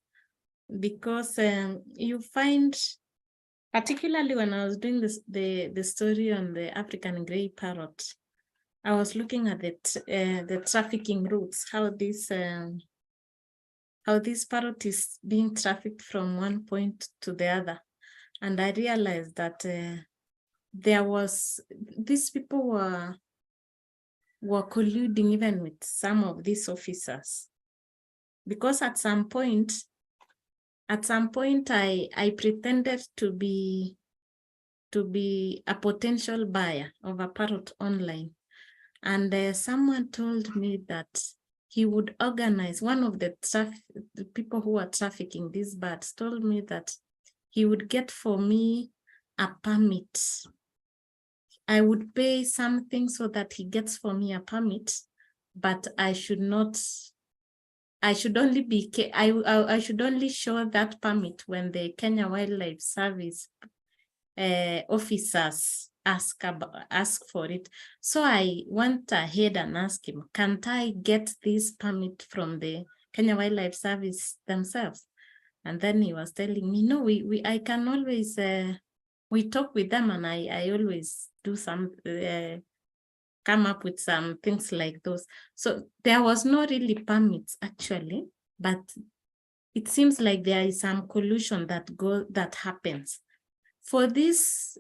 because you find, particularly when I was doing the story on the African grey parrot, I was looking at the trafficking routes, how this parrot is being trafficked from one point to the other, and I realized that these people were colluding even with some of these officers, because at some point I pretended to be a potential buyer of a parrot online, and someone told me that he would organize, one of the people who are trafficking these birds told me that he would get for me a permit. I would pay something so that he gets for me a permit, but I should only show that permit when the Kenya Wildlife Service officers ask for it. So I went ahead and asked him, can't I get this permit from the Kenya Wildlife Service themselves? And then he was telling me, no, I can always, we talk with them, and I always do some, come up with some things like those. So there was no really permits actually, but it seems like there is some collusion that happens. For these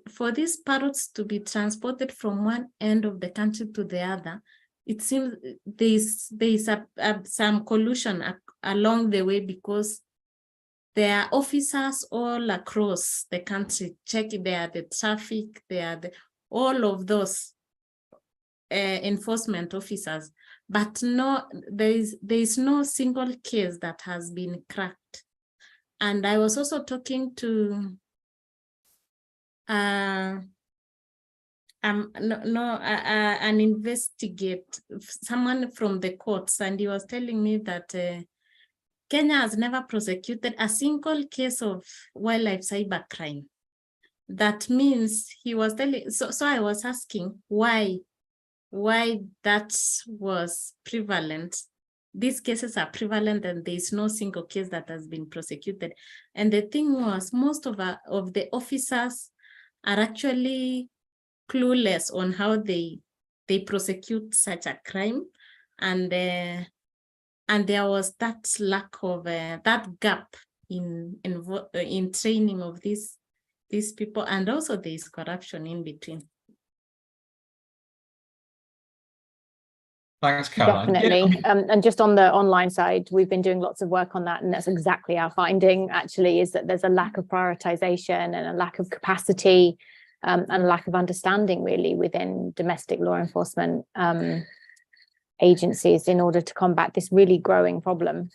parrots to be transported from one end of the country to the other, it seems there's some collusion along the way, because there are officers all across the country checking. There are the traffic, all of those enforcement officers, but no, there is no single case that has been cracked. And I was also talking to an investigate, someone from the courts, and he was telling me that Kenya has never prosecuted a single case of wildlife cybercrime. That means he was telling, so I was asking why that was prevalent. These cases are prevalent and there is no single case that has been prosecuted. And the thing was, most of the officers are actually clueless on how they prosecute such a crime. And there was that lack of that gap in training of these people, and also there is corruption in between. Thanks, Caroline. Definitely. Yeah, And just on the online side, we've been doing lots of work on that. And that's exactly our finding, actually, is that there's a lack of prioritization and a lack of capacity and a lack of understanding, really, within domestic law enforcement agencies in order to combat this really growing problem.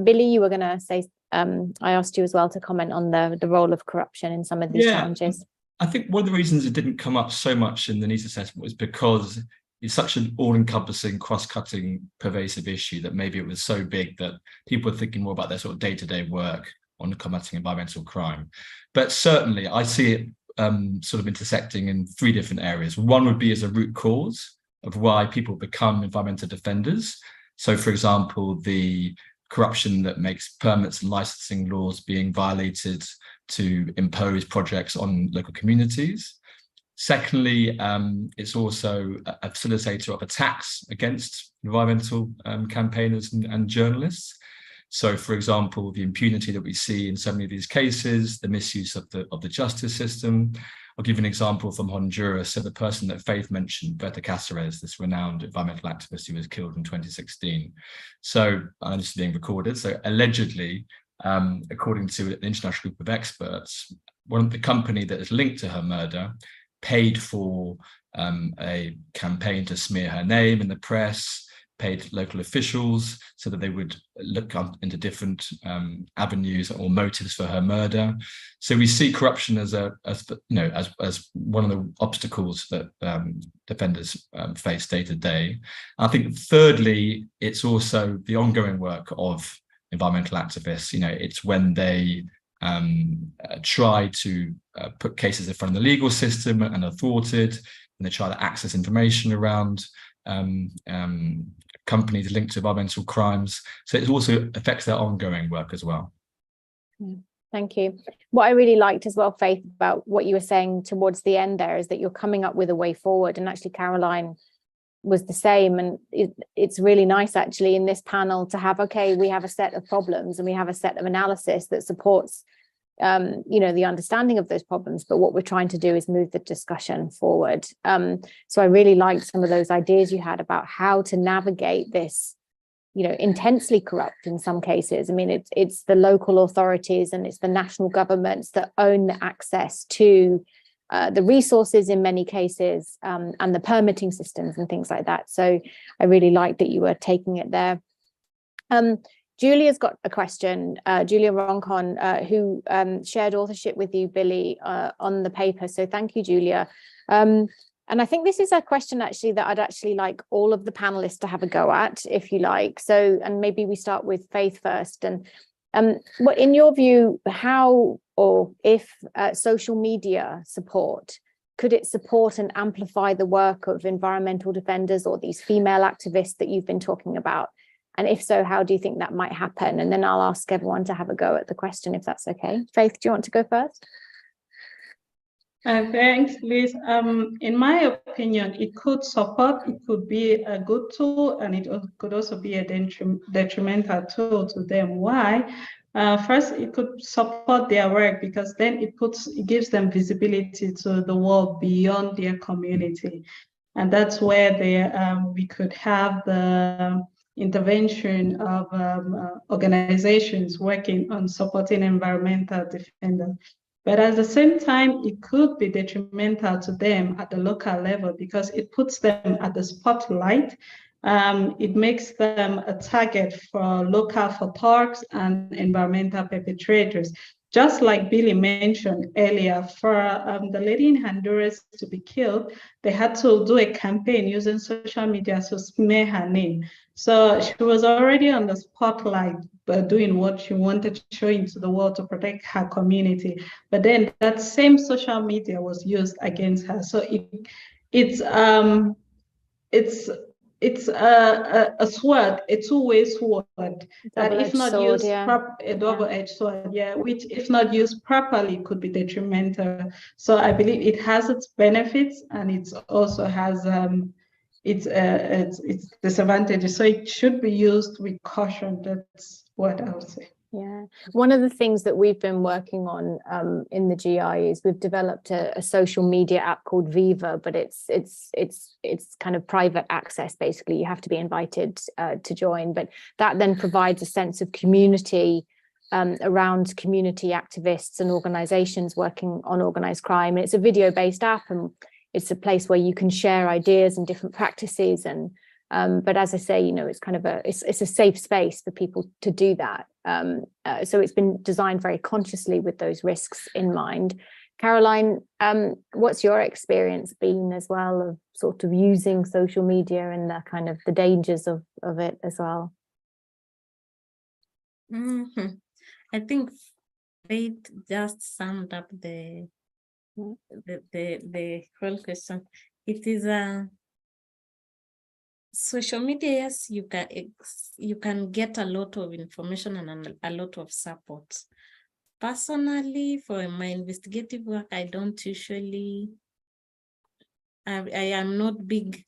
Billy, you were going to say, I asked you as well to comment on the role of corruption in some of these challenges. I think one of the reasons it didn't come up so much in the needs assessment was because it's such an all-encompassing, cross-cutting, pervasive issue that maybe it was so big that people were thinking more about their sort of day-to-day work on combating environmental crime. But certainly I see it sort of intersecting in three different areas. One would be as a root cause of why people become environmental defenders. So, for example, the corruption that makes permits and licensing laws being violated to impose projects on local communities. Secondly, it's also a facilitator of attacks against environmental campaigners and journalists. So, for example, the impunity that we see in so many of these cases, the misuse of the justice system. I'll give you an example from Honduras. So the person that Faith mentioned, Berta Cáceres, this renowned environmental activist who was killed in 2016. So, and this is being recorded. So allegedly, according to an international group of experts, the company that is linked to her murder paid for a campaign to smear her name in the press, paid local officials so that they would look into different avenues or motives for her murder. So we see corruption as one of the obstacles that defenders face day to day. I think thirdly, it's also the ongoing work of environmental activists. It's when they try to put cases in front of the legal system and are thwarted, and they try to access information around companies linked to environmental crimes. So it also affects their ongoing work as well. Thank you. What I really liked as well, Faith, about what you were saying towards the end there is that you're coming up with a way forward. And actually, Caroline was the same. And it's really nice, actually, in this panel to have, okay, we have a set of problems and we have a set of analysis that supports the understanding of those problems, but what we're trying to do is move the discussion forward. So I really liked some of those ideas you had about how to navigate this, intensely corrupt in some cases. I mean, it's the local authorities and it's the national governments that own the access to the resources in many cases, and the permitting systems and things like that. So I really liked that you were taking it there. Julia's got a question, Julia Roncon, who shared authorship with you, Billy, on the paper. So thank you, Julia. And I think this is a question actually that I'd actually like all of the panelists to have a go at, if you like. So, and maybe we start with Faith first. And what, in your view, how or if social media could it support and amplify the work of environmental defenders or these female activists that you've been talking about? And if so, how do you think that might happen? And then I'll ask everyone to have a go at the question, if that's okay. Faith, do you want to go first? Thanks, Liz. In my opinion, it could support, it could be a good tool, and it could also be a detrimental tool to them. Why? First, it could support their work because then it gives them visibility to the world beyond their community. And that's where we could have the intervention of organizations working on supporting environmental defenders. But at the same time, it could be detrimental to them at the local level because it puts them at the spotlight. It makes them a target for talks and environmental perpetrators. just like Billy mentioned earlier, for the lady in Honduras to be killed, they had to do a campaign using social media to smear her name. So she was already on the spotlight, doing what she wanted to show into the world to protect her community. But then that same social media was used against her. So it's a sword, a two-way sword that if not Double-edged sword, used yeah. a double-edged sword, yeah, which if not used properly could be detrimental. So I believe it has its benefits and it also has its disadvantages. So it should be used with caution. That's what I would say. Yeah, one of the things that we've been working on in the GI is we've developed a social media app called Viva, but it's kind of private access. Basically, you have to be invited to join, but that then provides a sense of community around community activists and organizations working on organized crime. And it's a video-based app, and it's a place where you can share ideas and different practices. And but as I say, you know, it's kind of it's a safe space for people to do that. So it's been designed very consciously with those risks in mind. Caroline, what's your experience been as well of sort of using social media and the kind of the dangers of it as well? I think Faith just summed up the whole question. It is social media, yes, you can get a lot of information and a lot of support. Personally, for my investigative work, I don't usually, I am not big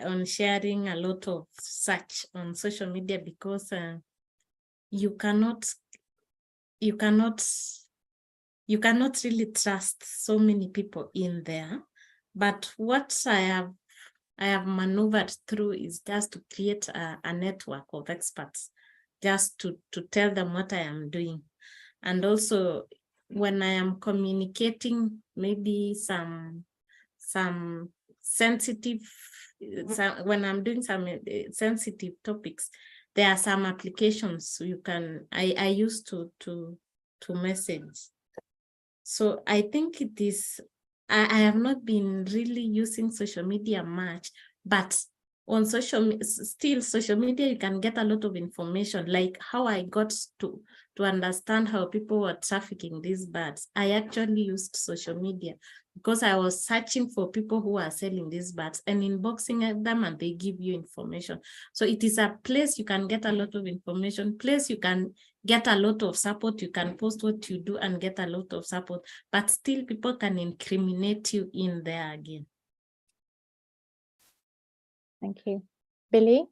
on sharing a lot of such on social media because you cannot really trust so many people in there. But what I have maneuvered through is just to create a network of experts, just to tell them what I am doing. And also when I am communicating maybe some sensitive, when I'm doing some sensitive topics, there are some applications you can, I use to message. So I think it is, I have not been really using social media much, but on social media, you can get a lot of information, like how I got to understand how people were trafficking these birds. I actually used social media because I was searching for people who are selling these birds and inboxing them, and they give you information. So it is a place you can get a lot of information, place you can get a lot of support. You can post what you do and get a lot of support, but still people can incriminate you in there again. Thank you. Billy?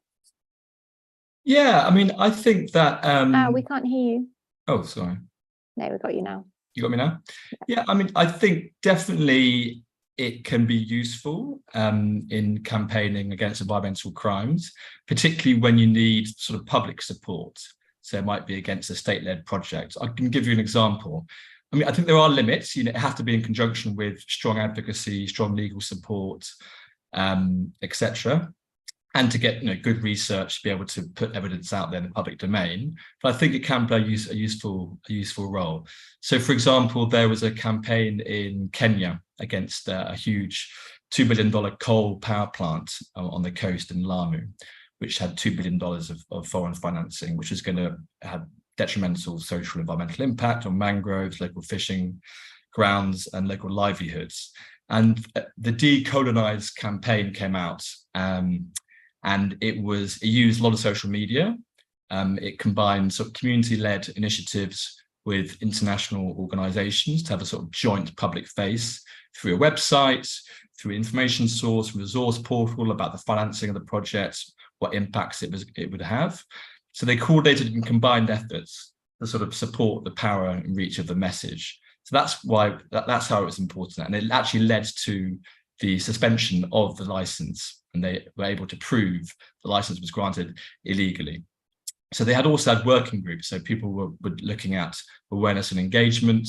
Yeah, I mean, I think that We can't hear you. Oh, sorry. No, we've got you now. You got me now? Yeah, I mean, I think definitely it can be useful in campaigning against environmental crimes, particularly when you need sort of public support. So it might be against a state-led project. I can give you an example. I mean, I think there are limits. You know, it has to be in conjunction with strong advocacy, strong legal support, etc. And to get good research to be able to put evidence out there in the public domain. But I think it can play a useful role. So, for example, there was a campaign in Kenya against a huge $2 billion coal power plant on the coast in Lamu, which had $2 billion of foreign financing, which is going to have detrimental social and environmental impact on mangroves, local fishing grounds, and local livelihoods. And the Decolonize campaign came out. And it used a lot of social media. It combined sort of community-led initiatives with international organizations to have a sort of joint public face through a website, through information source, resource portal about the financing of the project, what impacts it would have. So they coordinated and combined efforts to sort of support the power and reach of the message. So that's how it was important. And it actually led to the suspension of the license, and they were able to prove the license was granted illegally. So they also had working groups. So people were looking at awareness and engagement,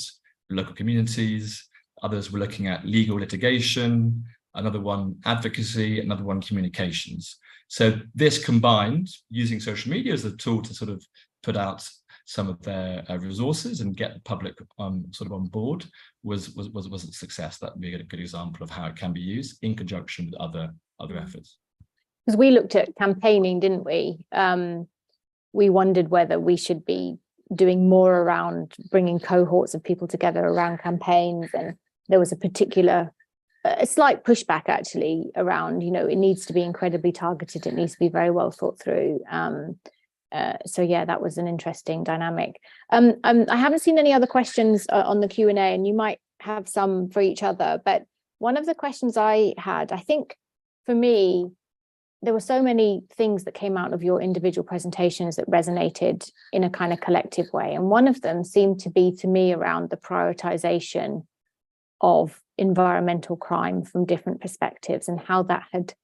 local communities. Others were looking at legal litigation, another one advocacy, another one communications. So this combined, using social media as a tool to sort of put out some of their resources and get the public sort of on board was a success. That would be a good example of how it can be used in conjunction with other efforts. Because we looked at campaigning, didn't we? We wondered whether we should be doing more around bringing cohorts of people together around campaigns, and there was a slight pushback actually around, it needs to be incredibly targeted, it needs to be very well thought through. So yeah, that was an interesting dynamic. I haven't seen any other questions on the Q&A, and you might have some for each other, but one of the questions I had, I think for me, there were so many things that came out of your individual presentations that resonated in a kind of collective way. And one of them seemed to be, to me, around the prioritization of environmental crime from different perspectives and how that had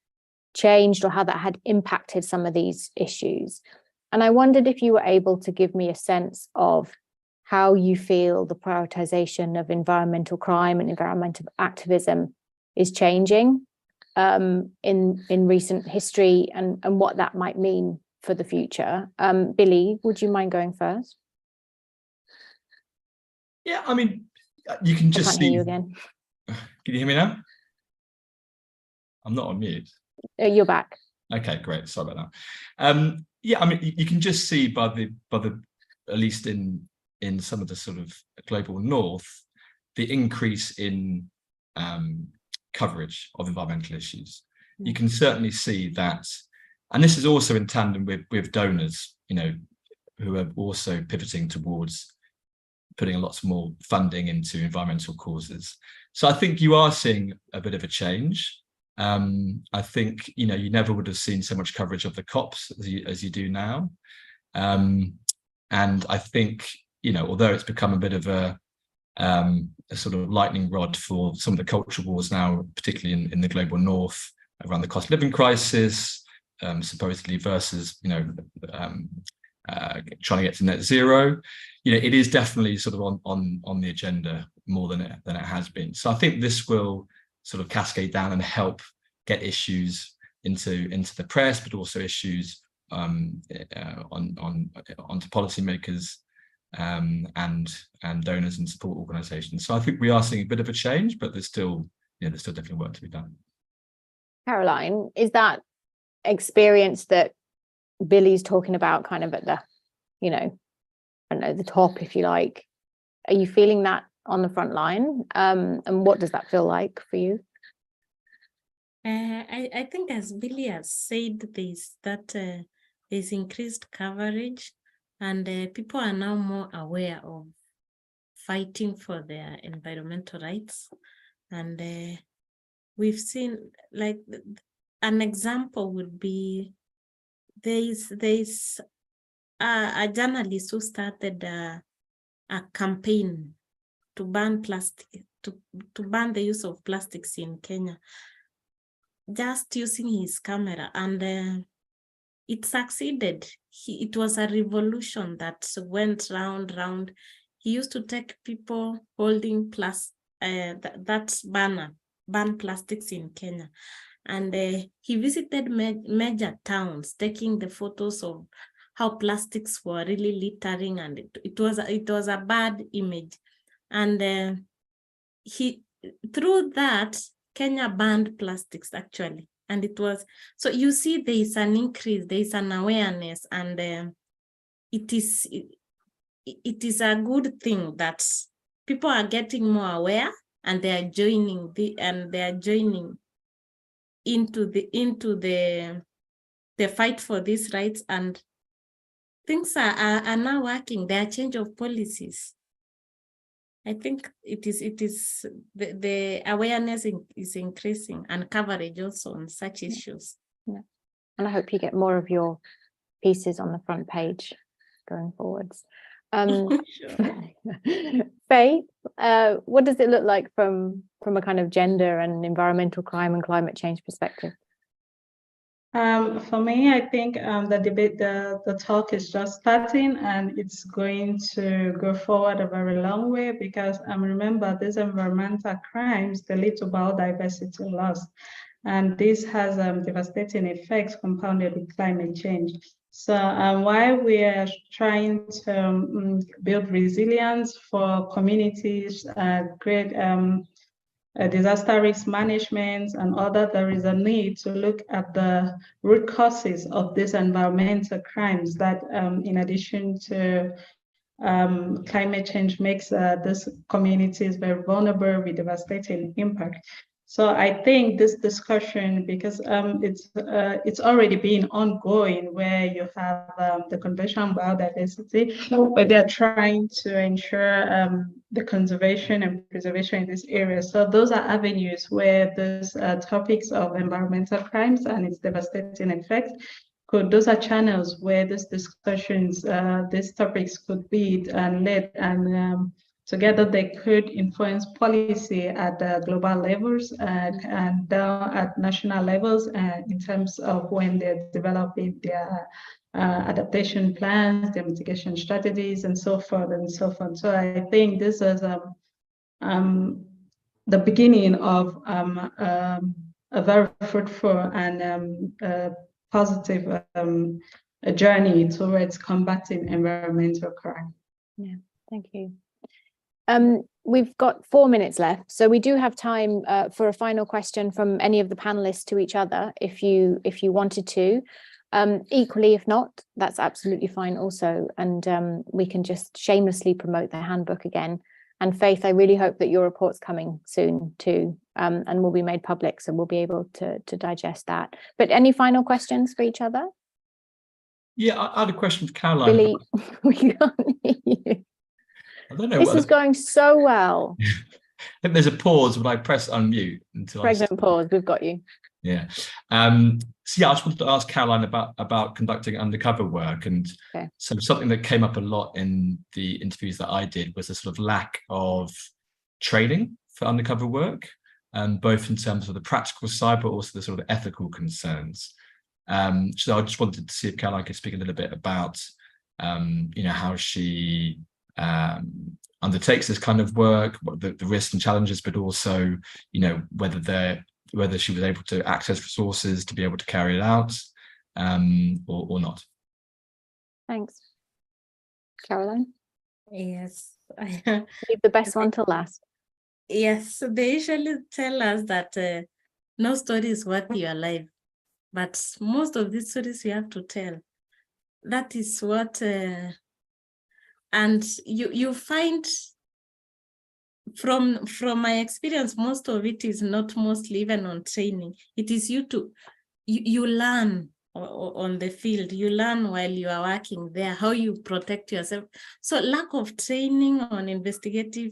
changed or how that had impacted some of these issues. And I wondered if you were able to give me a sense of how you feel the prioritization of environmental crime and environmental activism is changing in recent history, and what that might mean for the future. Billy, would you mind going first? Yeah, I mean, you can just see. You again. Can you hear me now? I'm not on mute. You're back. Okay, great. Sorry about that. Yeah, I mean, you can just see by the at least in some of the sort of global north, the increase in coverage of environmental issues. You can certainly see that, and this is also in tandem with donors, who are also pivoting towards putting lots more funding into environmental causes. So I think you are seeing a bit of a change. I think, you never would have seen so much coverage of the COPs as you do now. And I think, although it's become a bit of a sort of lightning rod for some of the cultural wars now, particularly in the global north, around the cost of living crisis, supposedly versus, trying to get to net zero, it is definitely sort of on the agenda more than it has been. So I think this will sort of cascade down and help get issues into the press, but also issues onto policymakers and donors and support organisations. So I think we are seeing a bit of a change, but there's still definitely work to be done. Caroline, is that experience that Billy's talking about kind of at the, I don't know, the top, if you like, are you feeling that on the front line? And what does that feel like for you? I think, as Billy has said, there's increased coverage, and people are now more aware of fighting for their environmental rights. And we've seen, like, an example would be there's a journalist who started a campaign to ban plastic, to ban the use of plastics in Kenya, just using his camera, and it succeeded. It was a revolution that went round. He used to take people holding that banner, ban plastics in Kenya, and he visited major towns, taking the photos of how plastics were really littering, and it was a bad image. And through that, Kenya banned plastics, actually. And it was, so you see, there is an increase, there is an awareness, and it is a good thing that people are getting more aware, and they are joining into the fight for these rights, and things are now working. There are change of policies. I think it is the awareness is increasing, and coverage also on such issues. Yeah. And I hope you get more of your pieces on the front page going forwards. Faith, what does it look like from a kind of gender and environmental crime and climate change perspective? For me, I think the debate, the talk is just starting, and it's going to go forward a very long way, because remember, these environmental crimes, they lead to biodiversity loss. and this has devastating effects compounded with climate change. So while we are trying to build resilience for communities, create disaster risk management and other, there is a need to look at the root causes of these environmental crimes that, in addition to climate change, makes these communities very vulnerable with devastating impact. So I think this discussion, because it's already been ongoing, where you have the Convention on Biodiversity, where they're trying to ensure the conservation and preservation in this area. So those are avenues where those topics of environmental crimes and its devastating effects those are channels where these discussions, these topics could be led, and together they could influence policy at global levels and down at national levels, in terms of when they're developing their adaptation plans, their mitigation strategies, and so forth and so forth. So I think this is the beginning of a very fruitful and positive journey towards combating environmental crime. Yeah, thank you. We've got 4 minutes left, so we do have time for a final question from any of the panelists to each other, if you wanted to. Equally, if not, that's absolutely fine also, and we can just shamelessly promote the handbook again. And Faith, I really hope that your report's coming soon too, and will be made public, so we'll be able to digest that. But any final questions for each other? Yeah, I had a question for Caroline. Billy, we can't hear you. I don't know. This is going so well. I think there's a pause when I press unmute until Pregnant pause, we've got you. Yeah. So yeah, I just wanted to ask Caroline about conducting undercover work, and so something that came up a lot in the interviews that I did was a sort of lack of training for undercover work, both in terms of the practical side, but also the sort of ethical concerns. So I just wanted to see if Caroline could speak a little bit about, how she undertakes this kind of work, what the risks and challenges, but also, whether she was able to access resources to be able to carry it out, or not. Thanks. Caroline? Yes. Leave the best one till last. Yes, they usually tell us that no story is worth your life, but most of these stories you have to tell. That is what, and you find, from my experience, most of it is not mostly even on training. It is you learn on the field. You learn while you are working there, how you protect yourself. So lack of training on investigative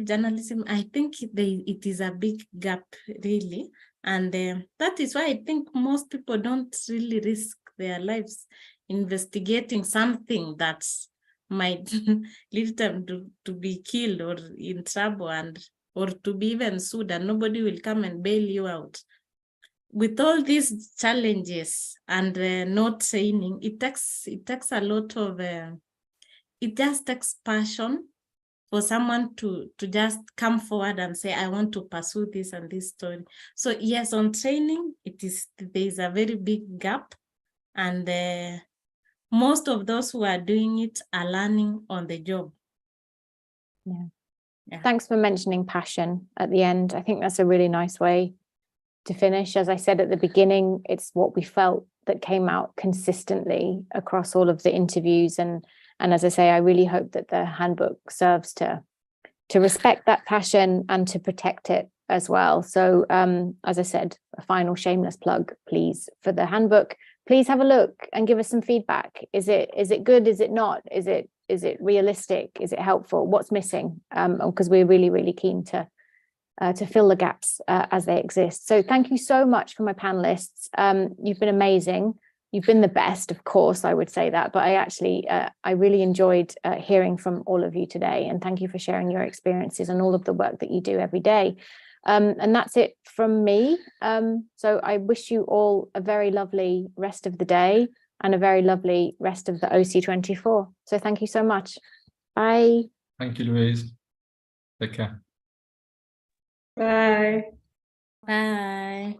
journalism, I think it is a big gap, really. And that is why I think most people don't really risk their lives investigating something that might lead them to be killed or in trouble, or to be even sued, and nobody will come and bail you out. With all these challenges and no training, it takes a lot of it just takes passion for someone to just come forward and say, I want to pursue this and this story. So yes, on training, there is a very big gap, and most of those who are doing it are learning on the job. Yeah. Thanks for mentioning passion at the end. I think that's a really nice way to finish. As I said at the beginning, it's what we felt that came out consistently across all of the interviews. And as I say, I really hope that the handbook serves to respect that passion and to protect it as well. So as I said, a final shameless plug, please, for the handbook. Please have a look and give us some feedback. Is it good? Is it not? Is it realistic? Is it helpful? What's missing? Because we're really, really keen to fill the gaps as they exist. So thank you so much for my panelists. You've been amazing. You've been the best, of course, I would say that, but I really enjoyed hearing from all of you today, and thank you for sharing your experiences and all of the work that you do every day. And that's it from me. So I wish you all a very lovely rest of the day and a very lovely rest of the OC24. So thank you so much. Bye. Thank you, Louise. Take care. Bye. Bye.